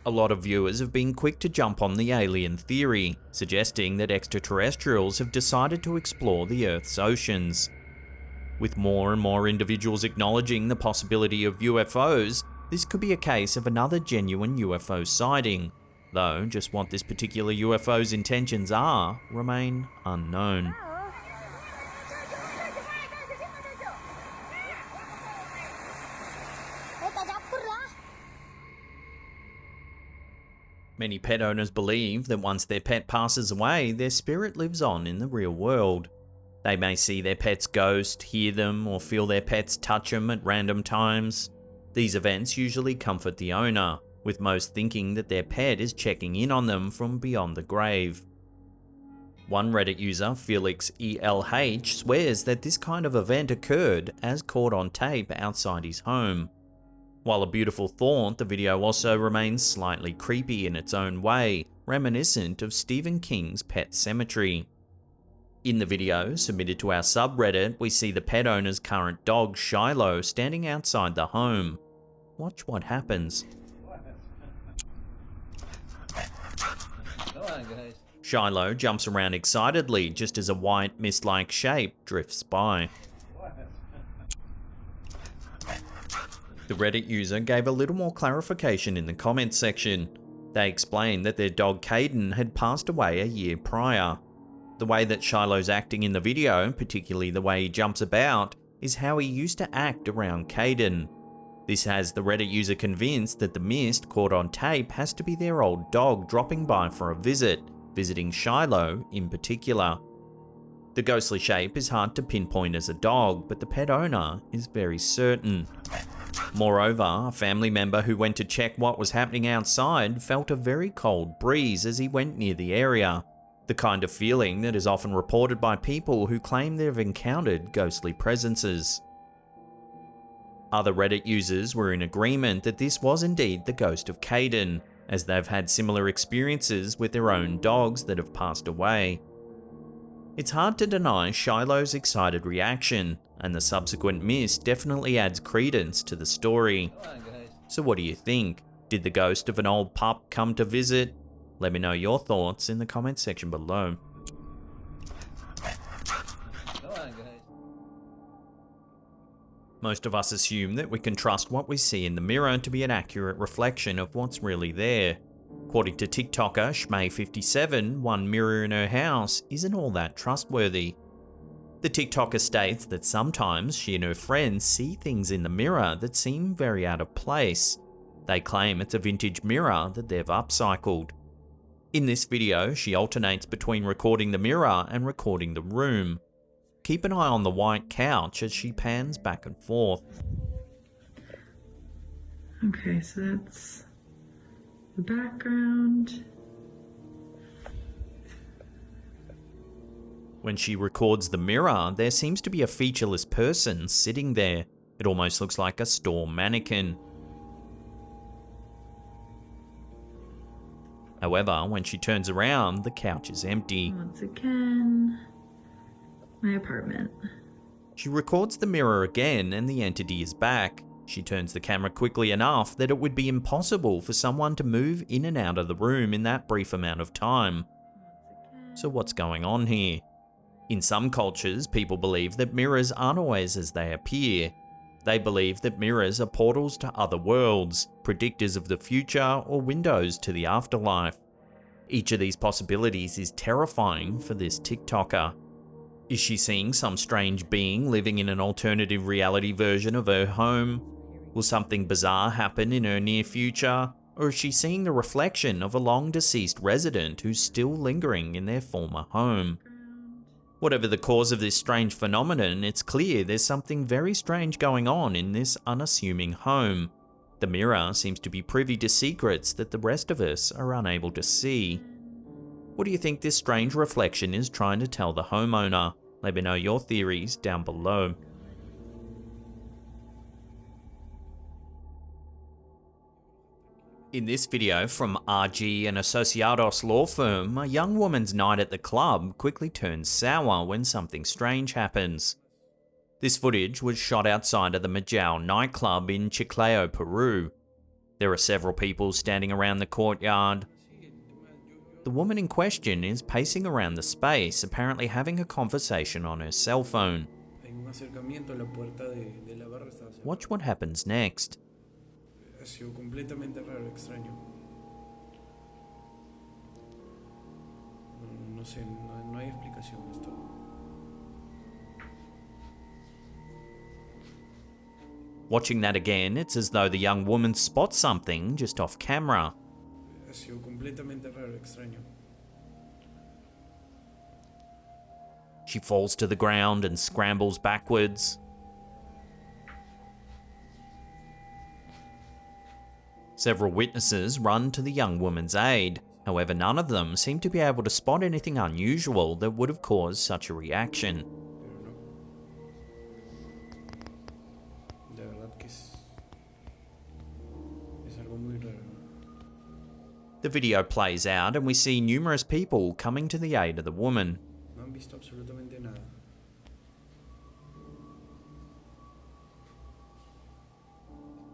A lot of viewers have been quick to jump on the alien theory, suggesting that extraterrestrials have decided to explore the Earth's oceans. With more and more individuals acknowledging the possibility of UFOs, this could be a case of another genuine UFO sighting, though just what this particular UFO's intentions are remain unknown. Many pet owners believe that once their pet passes away, their spirit lives on in the real world. They may see their pet's ghost, hear them, or feel their pets touch them at random times. These events usually comfort the owner, with most thinking that their pet is checking in on them from beyond the grave. One Reddit user, Felix ELH, swears that this kind of event occurred as caught on tape outside his home. While a beautiful thought, the video also remains slightly creepy in its own way, reminiscent of Stephen King's Pet Sematary. In the video, submitted to our subreddit, we see the pet owner's current dog, Shiloh, standing outside the home. Watch what happens. Shiloh jumps around excitedly just as a white, mist-like shape drifts by. The Reddit user gave a little more clarification in the comments section. They explained that their dog Caden had passed away a year prior. The way that Shiloh's acting in the video, particularly the way he jumps about, is how he used to act around Caden. This has the Reddit user convinced that the mist caught on tape has to be their old dog dropping by for a visit, visiting Shiloh in particular. The ghostly shape is hard to pinpoint as a dog, but the pet owner is very certain. Moreover, a family member who went to check what was happening outside felt a very cold breeze as he went near the area, the kind of feeling that is often reported by people who claim they've encountered ghostly presences. Other Reddit users were in agreement that this was indeed the ghost of Caden, as they've had similar experiences with their own dogs that have passed away. It's hard to deny Shiloh's excited reaction, and the subsequent mist definitely adds credence to the story. So what do you think? Did the ghost of an old pup come to visit? Let me know your thoughts in the comments section below. Most of us assume that we can trust what we see in the mirror to be an accurate reflection of what's really there. According to TikToker Shmay57, one mirror in her house isn't all that trustworthy. The TikToker states that sometimes she and her friends see things in the mirror that seem very out of place. They claim it's a vintage mirror that they've upcycled. In this video, she alternates between recording the mirror and recording the room. Keep an eye on the white couch as she pans back and forth. Okay, so that's the background. When she records the mirror, there seems to be a featureless person sitting there. It almost looks like a store mannequin. However, when she turns around, the couch is empty. Once again, my apartment. She records the mirror again and the entity is back. She turns the camera quickly enough that it would be impossible for someone to move in and out of the room in that brief amount of time. So what's going on here? In some cultures, people believe that mirrors aren't always as they appear. They believe that mirrors are portals to other worlds, predictors of the future, or windows to the afterlife. Each of these possibilities is terrifying for this TikToker. Is she seeing some strange being living in an alternative reality version of her home? Will something bizarre happen in her near future? Or is she seeing the reflection of a long deceased resident who's still lingering in their former home? Whatever the cause of this strange phenomenon, it's clear there's something very strange going on in this unassuming home. The mirror seems to be privy to secrets that the rest of us are unable to see. What do you think this strange reflection is trying to tell the homeowner? Let me know your theories down below. In this video from RG and Asociados law firm, a young woman's night at the club quickly turns sour when something strange happens. This footage was shot outside of the Majao nightclub in Chiclayo, Peru. There are several people standing around the courtyard. The woman in question is pacing around the space, apparently having a conversation on her cell phone. Watch what happens next. Watching that again, it's as though the young woman spots something just off camera. She falls to the ground and scrambles backwards. Several witnesses run to the young woman's aid. However, none of them seem to be able to spot anything unusual that would have caused such a reaction. The video plays out and we see numerous people coming to the aid of the woman.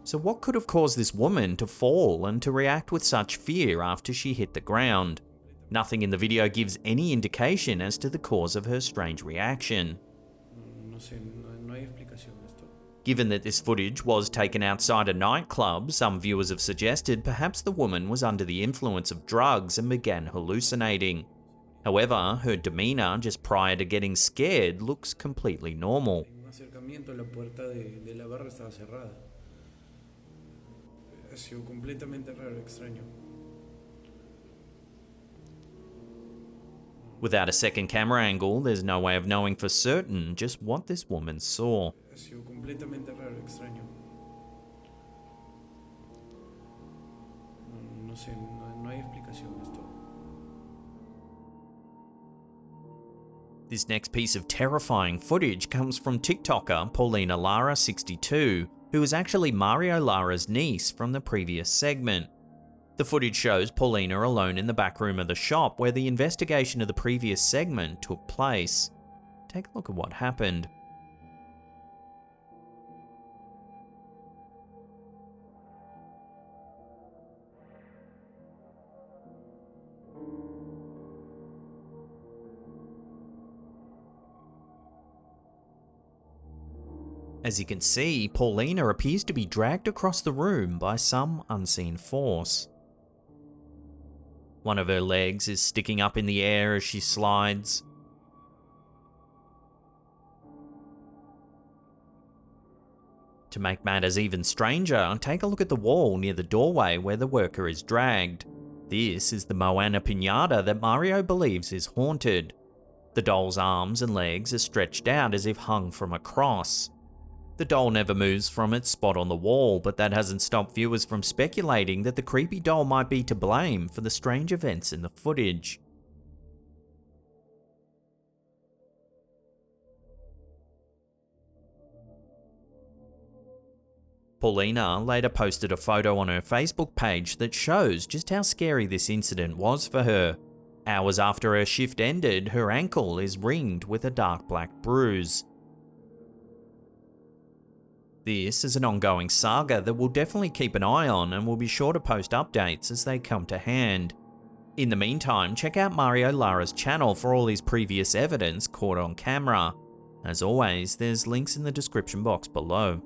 So what could have caused this woman to fall and to react with such fear after she hit the ground? Nothing in the video gives any indication as to the cause of her strange reaction. Given that this footage was taken outside a nightclub, some viewers have suggested perhaps the woman was under the influence of drugs and began hallucinating. However, her demeanor just prior to getting scared looks completely normal. Without a second camera angle, there's no way of knowing for certain just what this woman saw. This next piece of terrifying footage comes from TikToker Paulina Lara 62, who is actually Mario Lara's niece from the previous segment. The footage shows Paulina alone in the back room of the shop where the investigation of the previous segment took place. Take a look at what happened. As you can see, Paulina appears to be dragged across the room by some unseen force. One of her legs is sticking up in the air as she slides. To make matters even stranger, take a look at the wall near the doorway where the worker is dragged. This is the Moana Pinata that Mario believes is haunted. The doll's arms and legs are stretched out as if hung from a cross. The doll never moves from its spot on the wall, but that hasn't stopped viewers from speculating that the creepy doll might be to blame for the strange events in the footage. Paulina later posted a photo on her Facebook page that shows just how scary this incident was for her. Hours after her shift ended, her ankle is ringed with a dark black bruise. This is an ongoing saga that we'll definitely keep an eye on and we'll be sure to post updates as they come to hand. In the meantime, check out Mario Lara's channel for all his previous evidence caught on camera. As always, there's links in the description box below.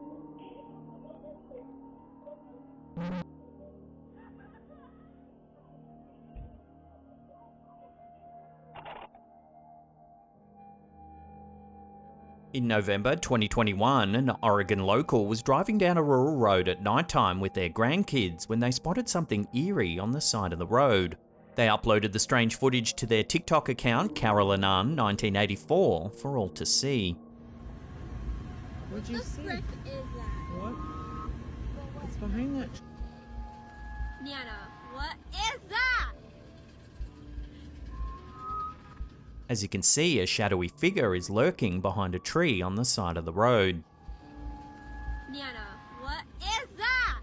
In November 2021, an Oregon local was driving down a rural road at nighttime with their grandkids when they spotted something eerie on the side of the road. They uploaded the strange footage to their TikTok account, Carolanan1984, for all to see. What'd you see? What the frick is that? What? What's behind that? Nana, what is that? As you can see, a shadowy figure is lurking behind a tree on the side of the road. Nana, what is that?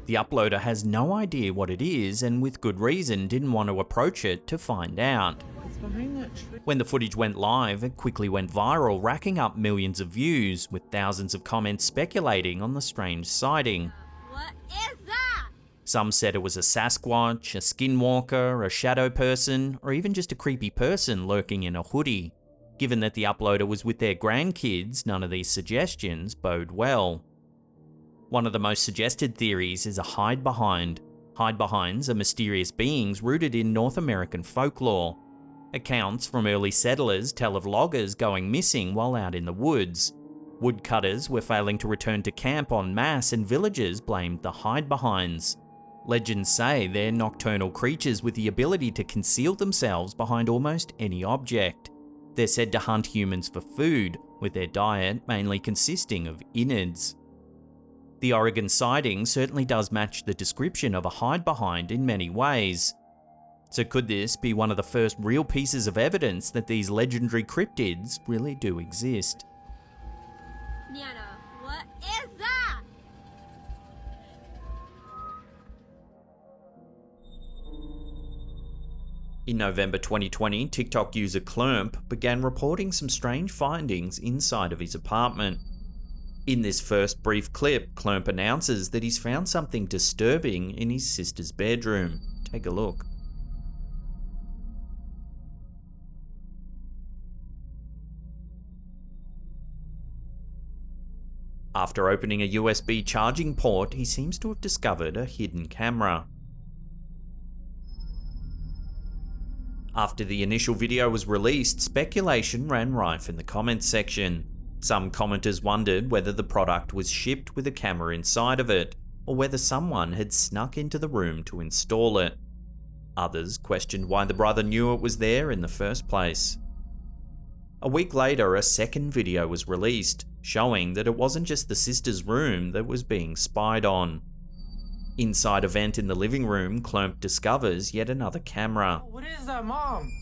The uploader has no idea what it is and with good reason didn't want to approach it to find out. What's behind that tree? When the footage went live, it quickly went viral, racking up millions of views, with thousands of comments speculating on the strange sighting. What is that? Some said it was a Sasquatch, a skinwalker, a shadow person, or even just a creepy person lurking in a hoodie. Given that the uploader was with their grandkids, none of these suggestions bode well. One of the most suggested theories is a hide-behind. Hide-behinds are mysterious beings rooted in North American folklore. Accounts from early settlers tell of loggers going missing while out in the woods. Woodcutters were failing to return to camp en masse and villagers blamed the hide-behinds. Legends say they're nocturnal creatures with the ability to conceal themselves behind almost any object. They're said to hunt humans for food, with their diet mainly consisting of innards. The Oregon sighting certainly does match the description of a hide-behind in many ways. So could this be one of the first real pieces of evidence that these legendary cryptids really do exist? Nana, what is that? In November 2020, TikTok user Klump began reporting some strange findings inside of his apartment. In this first brief clip, Klump announces that he's found something disturbing in his sister's bedroom. Take a look. After opening a USB charging port, he seems to have discovered a hidden camera. After the initial video was released, speculation ran rife in the comments section. Some commenters wondered whether the product was shipped with a camera inside of it, or whether someone had snuck into the room to install it. Others questioned why the brother knew it was there in the first place. A week later, a second video was released, showing that it wasn't just the sister's room that was being spied on. Inside a vent in the living room, Klump discovers yet another camera. What is that, Mom?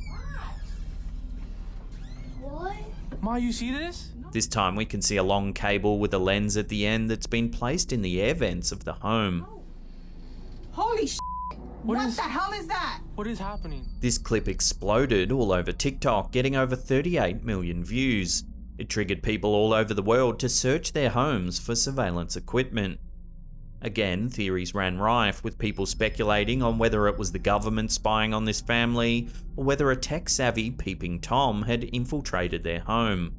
What? Ma, you see this? This time we can see a long cable with a lens at the end that's been placed in the air vents of the home. Holy sh! What the hell is that? What is happening? This clip exploded all over TikTok, getting over 38 million views. It triggered people all over the world to search their homes for surveillance equipment. Again, theories ran rife, with people speculating on whether it was the government spying on this family, or whether a tech-savvy peeping Tom had infiltrated their home.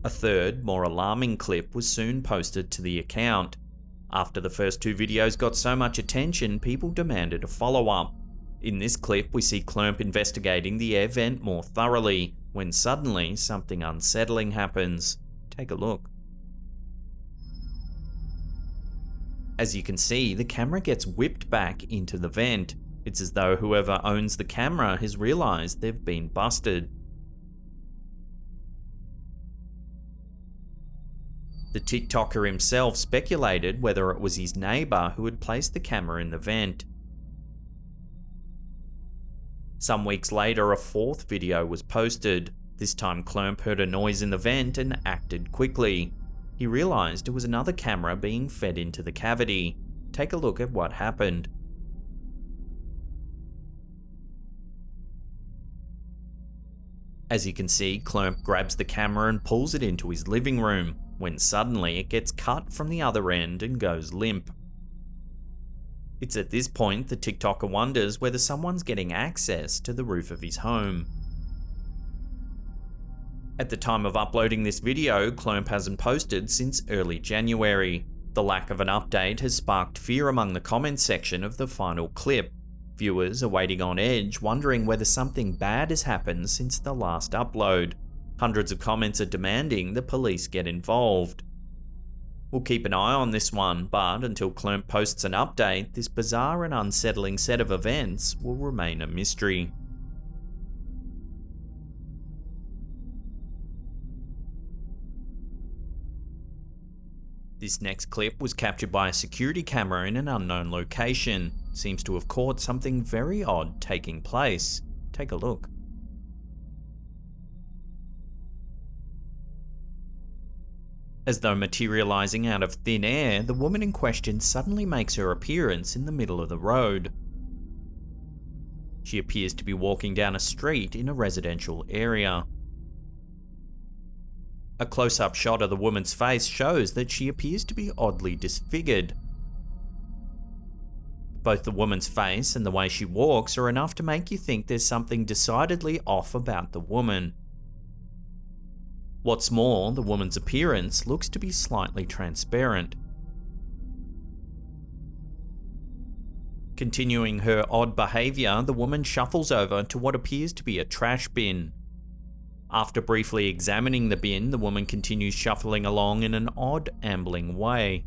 A third, more alarming clip was soon posted to the account. After the first two videos got so much attention, people demanded a follow-up. In this clip, we see Klump investigating the air vent more thoroughly, when suddenly something unsettling happens. Take a look. As you can see, the camera gets whipped back into the vent. It's as though whoever owns the camera has realized they've been busted. The TikToker himself speculated whether it was his neighbor who had placed the camera in the vent. Some weeks later, a fourth video was posted. This time Klump heard a noise in the vent and acted quickly. He realized it was another camera being fed into the cavity. Take a look at what happened. As you can see, Klump grabs the camera and pulls it into his living room, when suddenly it gets cut from the other end and goes limp. It's at this point the TikToker wonders whether someone's getting access to the roof of his home. At the time of uploading this video, Klump hasn't posted since early January. The lack of an update has sparked fear among the comments section of the final clip. Viewers are waiting on edge, wondering whether something bad has happened since the last upload. Hundreds of comments are demanding the police get involved. We'll keep an eye on this one, but until Klump posts an update, this bizarre and unsettling set of events will remain a mystery. This next clip was captured by a security camera in an unknown location. It seems to have caught something very odd taking place. Take a look. As though materializing out of thin air, the woman in question suddenly makes her appearance in the middle of the road. She appears to be walking down a street in a residential area. A close-up shot of the woman's face shows that she appears to be oddly disfigured. Both the woman's face and the way she walks are enough to make you think there's something decidedly off about the woman. What's more, the woman's appearance looks to be slightly transparent. Continuing her odd behaviour, the woman shuffles over to what appears to be a trash bin. After briefly examining the bin, the woman continues shuffling along in an odd, ambling way.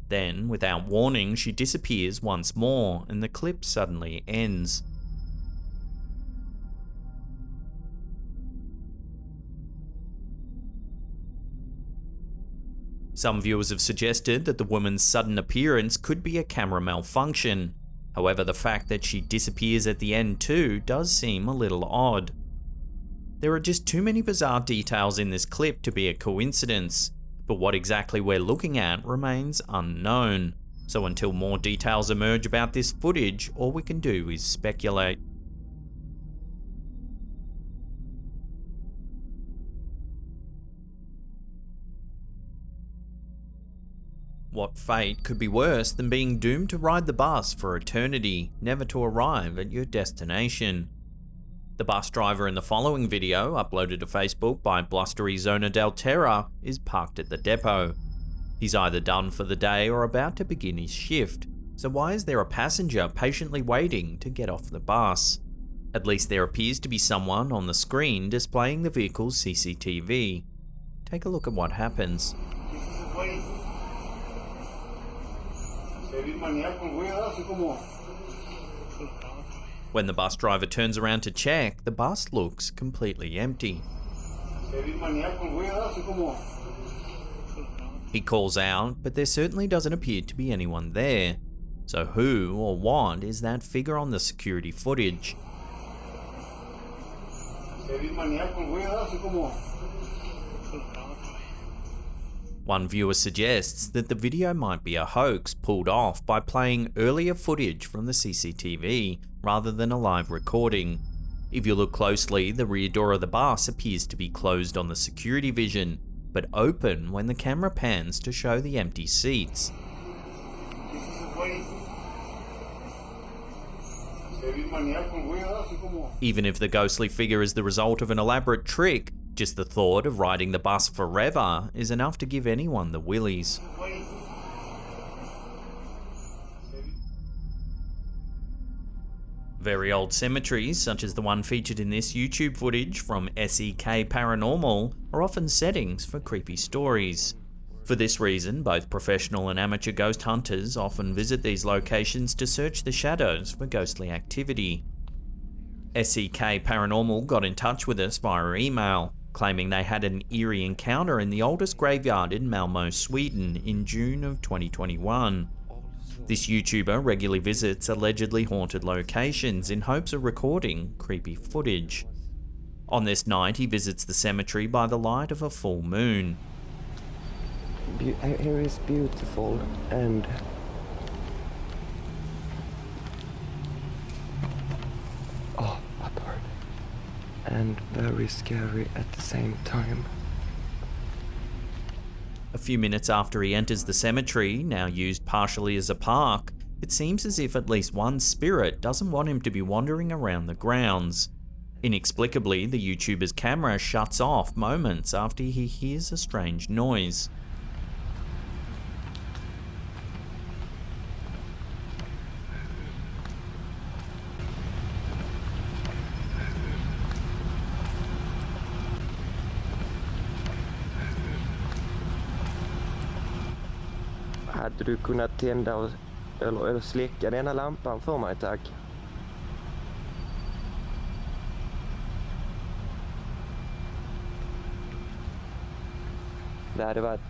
Then, without warning, she disappears once more, and the clip suddenly ends. Some viewers have suggested that the woman's sudden appearance could be a camera malfunction. However, the fact that she disappears at the end too does seem a little odd. There are just too many bizarre details in this clip to be a coincidence, but what exactly we're looking at remains unknown. So until more details emerge about this footage, all we can do is speculate. What fate could be worse than being doomed to ride the bus for eternity, never to arrive at your destination? The bus driver in the following video, uploaded to Facebook by Blustery Zona del Terra, is parked at the depot. He's either done for the day or about to begin his shift, so why is there a passenger patiently waiting to get off the bus? At least there appears to be someone on the screen displaying the vehicle's CCTV. Take a look at what happens. When the bus driver turns around to check, the bus looks completely empty. He calls out, but there certainly doesn't appear to be anyone there. So who or what is that figure on the security footage? One viewer suggests that the video might be a hoax pulled off by playing earlier footage from the CCTV rather than a live recording. If you look closely, the rear door of the bus appears to be closed on the security vision, but open when the camera pans to show the empty seats. Even if the ghostly figure is the result of an elaborate trick, just the thought of riding the bus forever is enough to give anyone the willies. Very old cemeteries, such as the one featured in this YouTube footage from SEK Paranormal, are often settings for creepy stories. For this reason, both professional and amateur ghost hunters often visit these locations to search the shadows for ghostly activity. SEK Paranormal got in touch with us via email, claiming they had an eerie encounter in the oldest graveyard in Malmö, Sweden in June of 2021. This YouTuber regularly visits allegedly haunted locations in hopes of recording creepy footage. On this night, he visits the cemetery by the light of a full moon. Here is beautiful and apart and very scary at the same time. A few minutes after he enters the cemetery, now used partially as a park, it seems as if at least one spirit doesn't want him to be wandering around the grounds. Inexplicably, the YouTuber's camera shuts off moments after he hears a strange noise. Hade du kunnat tända eller släcka denna lampan för mig, tack? Det hade varit...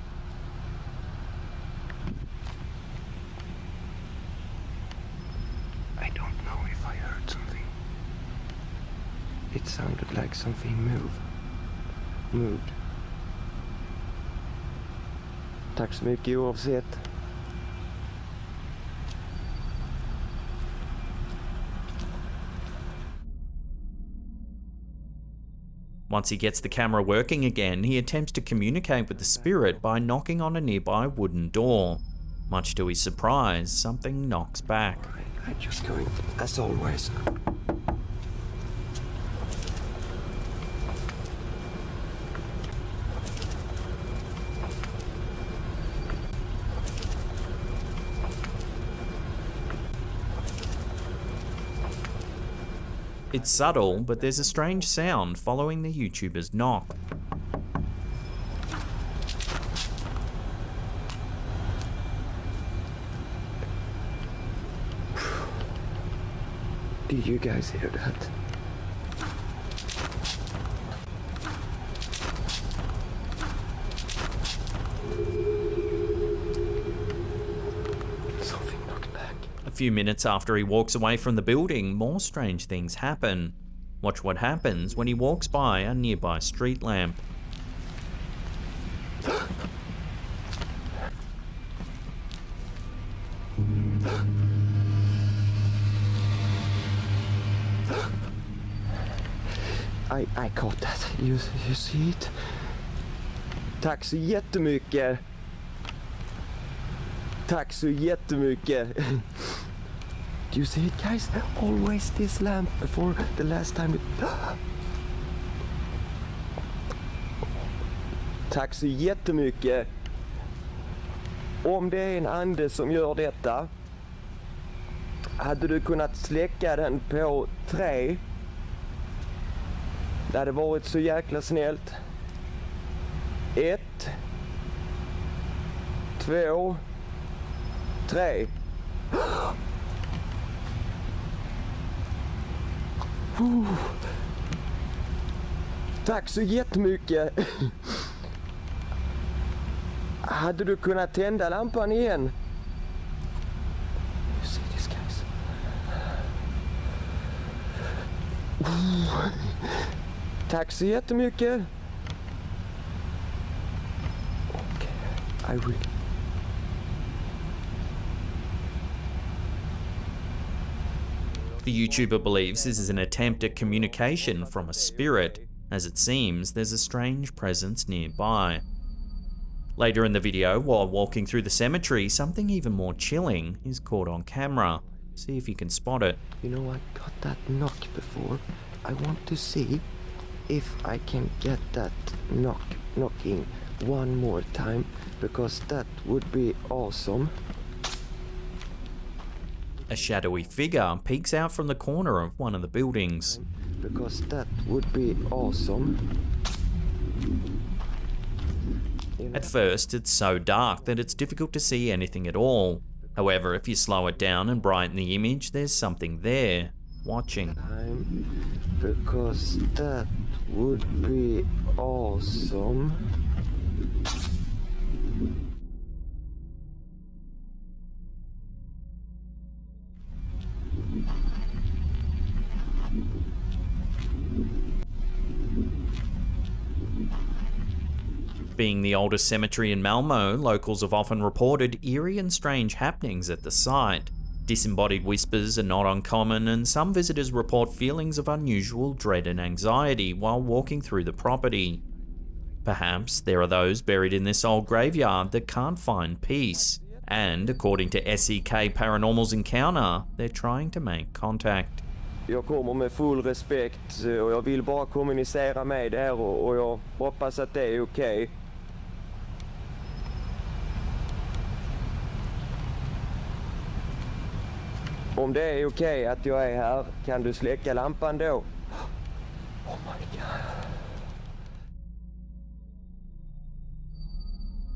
I don't know if I heard something. It sounded like something moved. Tack så mycket oavsett. Once he gets the camera working again, he attempts to communicate with the spirit by knocking on a nearby wooden door. Much to his surprise, something knocks back. I'm just going, as always. It's subtle, but there's a strange sound following the YouTuber's knock. Did you guys hear that? Something knocked back. A few minutes after he walks away from the building, more strange things happen. Watch what happens when he walks by a nearby street lamp. I caught that. You see it? Tack så jättemycket. Tack så jättemycket. Do you see it, guys? Always this lamp before the last time. Tack så jättemycket. Om det är en ande som gör detta, hade du kunnat släcka den på 3? Det hade varit så jäkla snällt. 1, 2, 3. Tack så jättemycket. Hade du kunnat tända lampan igen? You see this, guys? Tack så jättemycket. Okay, I will. The YouTuber believes this is an attempt at communication from a spirit, as it seems there's a strange presence nearby. Later in the video, while walking through the cemetery, something even more chilling is caught on camera. See if you can spot it. You know, I got that knock before. I want to see if I can get that knocking one more time, because that would be awesome. A shadowy figure peeks out from the corner of one of the buildings. Because that would be awesome. At first, it's so dark that it's difficult to see anything at all. However, if you slow it down and brighten the image, there's something there, watching. Because that would be awesome. Being the oldest cemetery in Malmo, locals have often reported eerie and strange happenings at the site. Disembodied whispers are not uncommon, and some visitors report feelings of unusual dread and anxiety while walking through the property. Perhaps there are those buried in this old graveyard that can't find peace, and according to SEK Paranormal's encounter, they're trying to make contact. Jag kommer med full respekt och jag vill bara kommunicera med er och jag hoppas att det är okej. Om det är okej att jag är här, kan du släcka lampan då? Oh my god.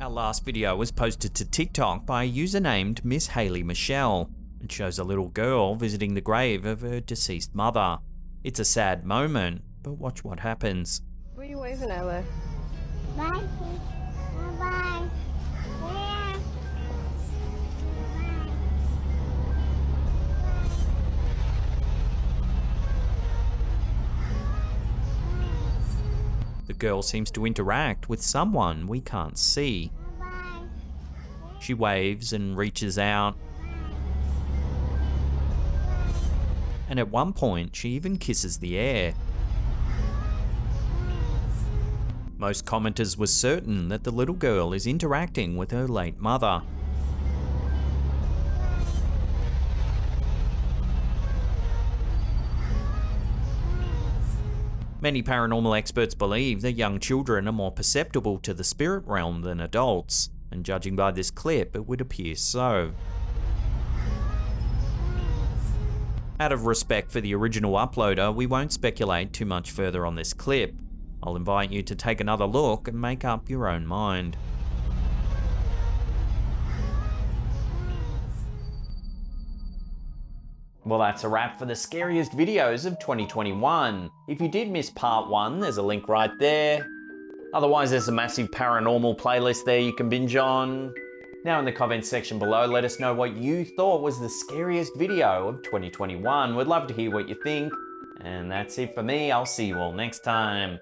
Our Our last video was posted to TikTok by a user named Miss Haley Michelle. It shows a little girl visiting the grave of her deceased mother. It's a sad moment, but watch what happens. What are you waving at, Liv? Bye. Bye. Yeah. The girl seems to interact with someone we can't see. She waves and reaches out. And at one point, she even kisses the air. Most commenters were certain that the little girl is interacting with her late mother. Many paranormal experts believe that young children are more perceptible to the spirit realm than adults, and judging by this clip, it would appear so. Out of respect for the original uploader, we won't speculate too much further on this clip. I'll invite you to take another look and make up your own mind. Well, that's a wrap for the scariest videos of 2021. If you did miss part 1, there's a link right there. Otherwise, there's a massive paranormal playlist there you can binge on. Now in the comments section below, let us know what you thought was the scariest video of 2021. We'd love to hear what you think. And that's it for me. I'll see you all next time.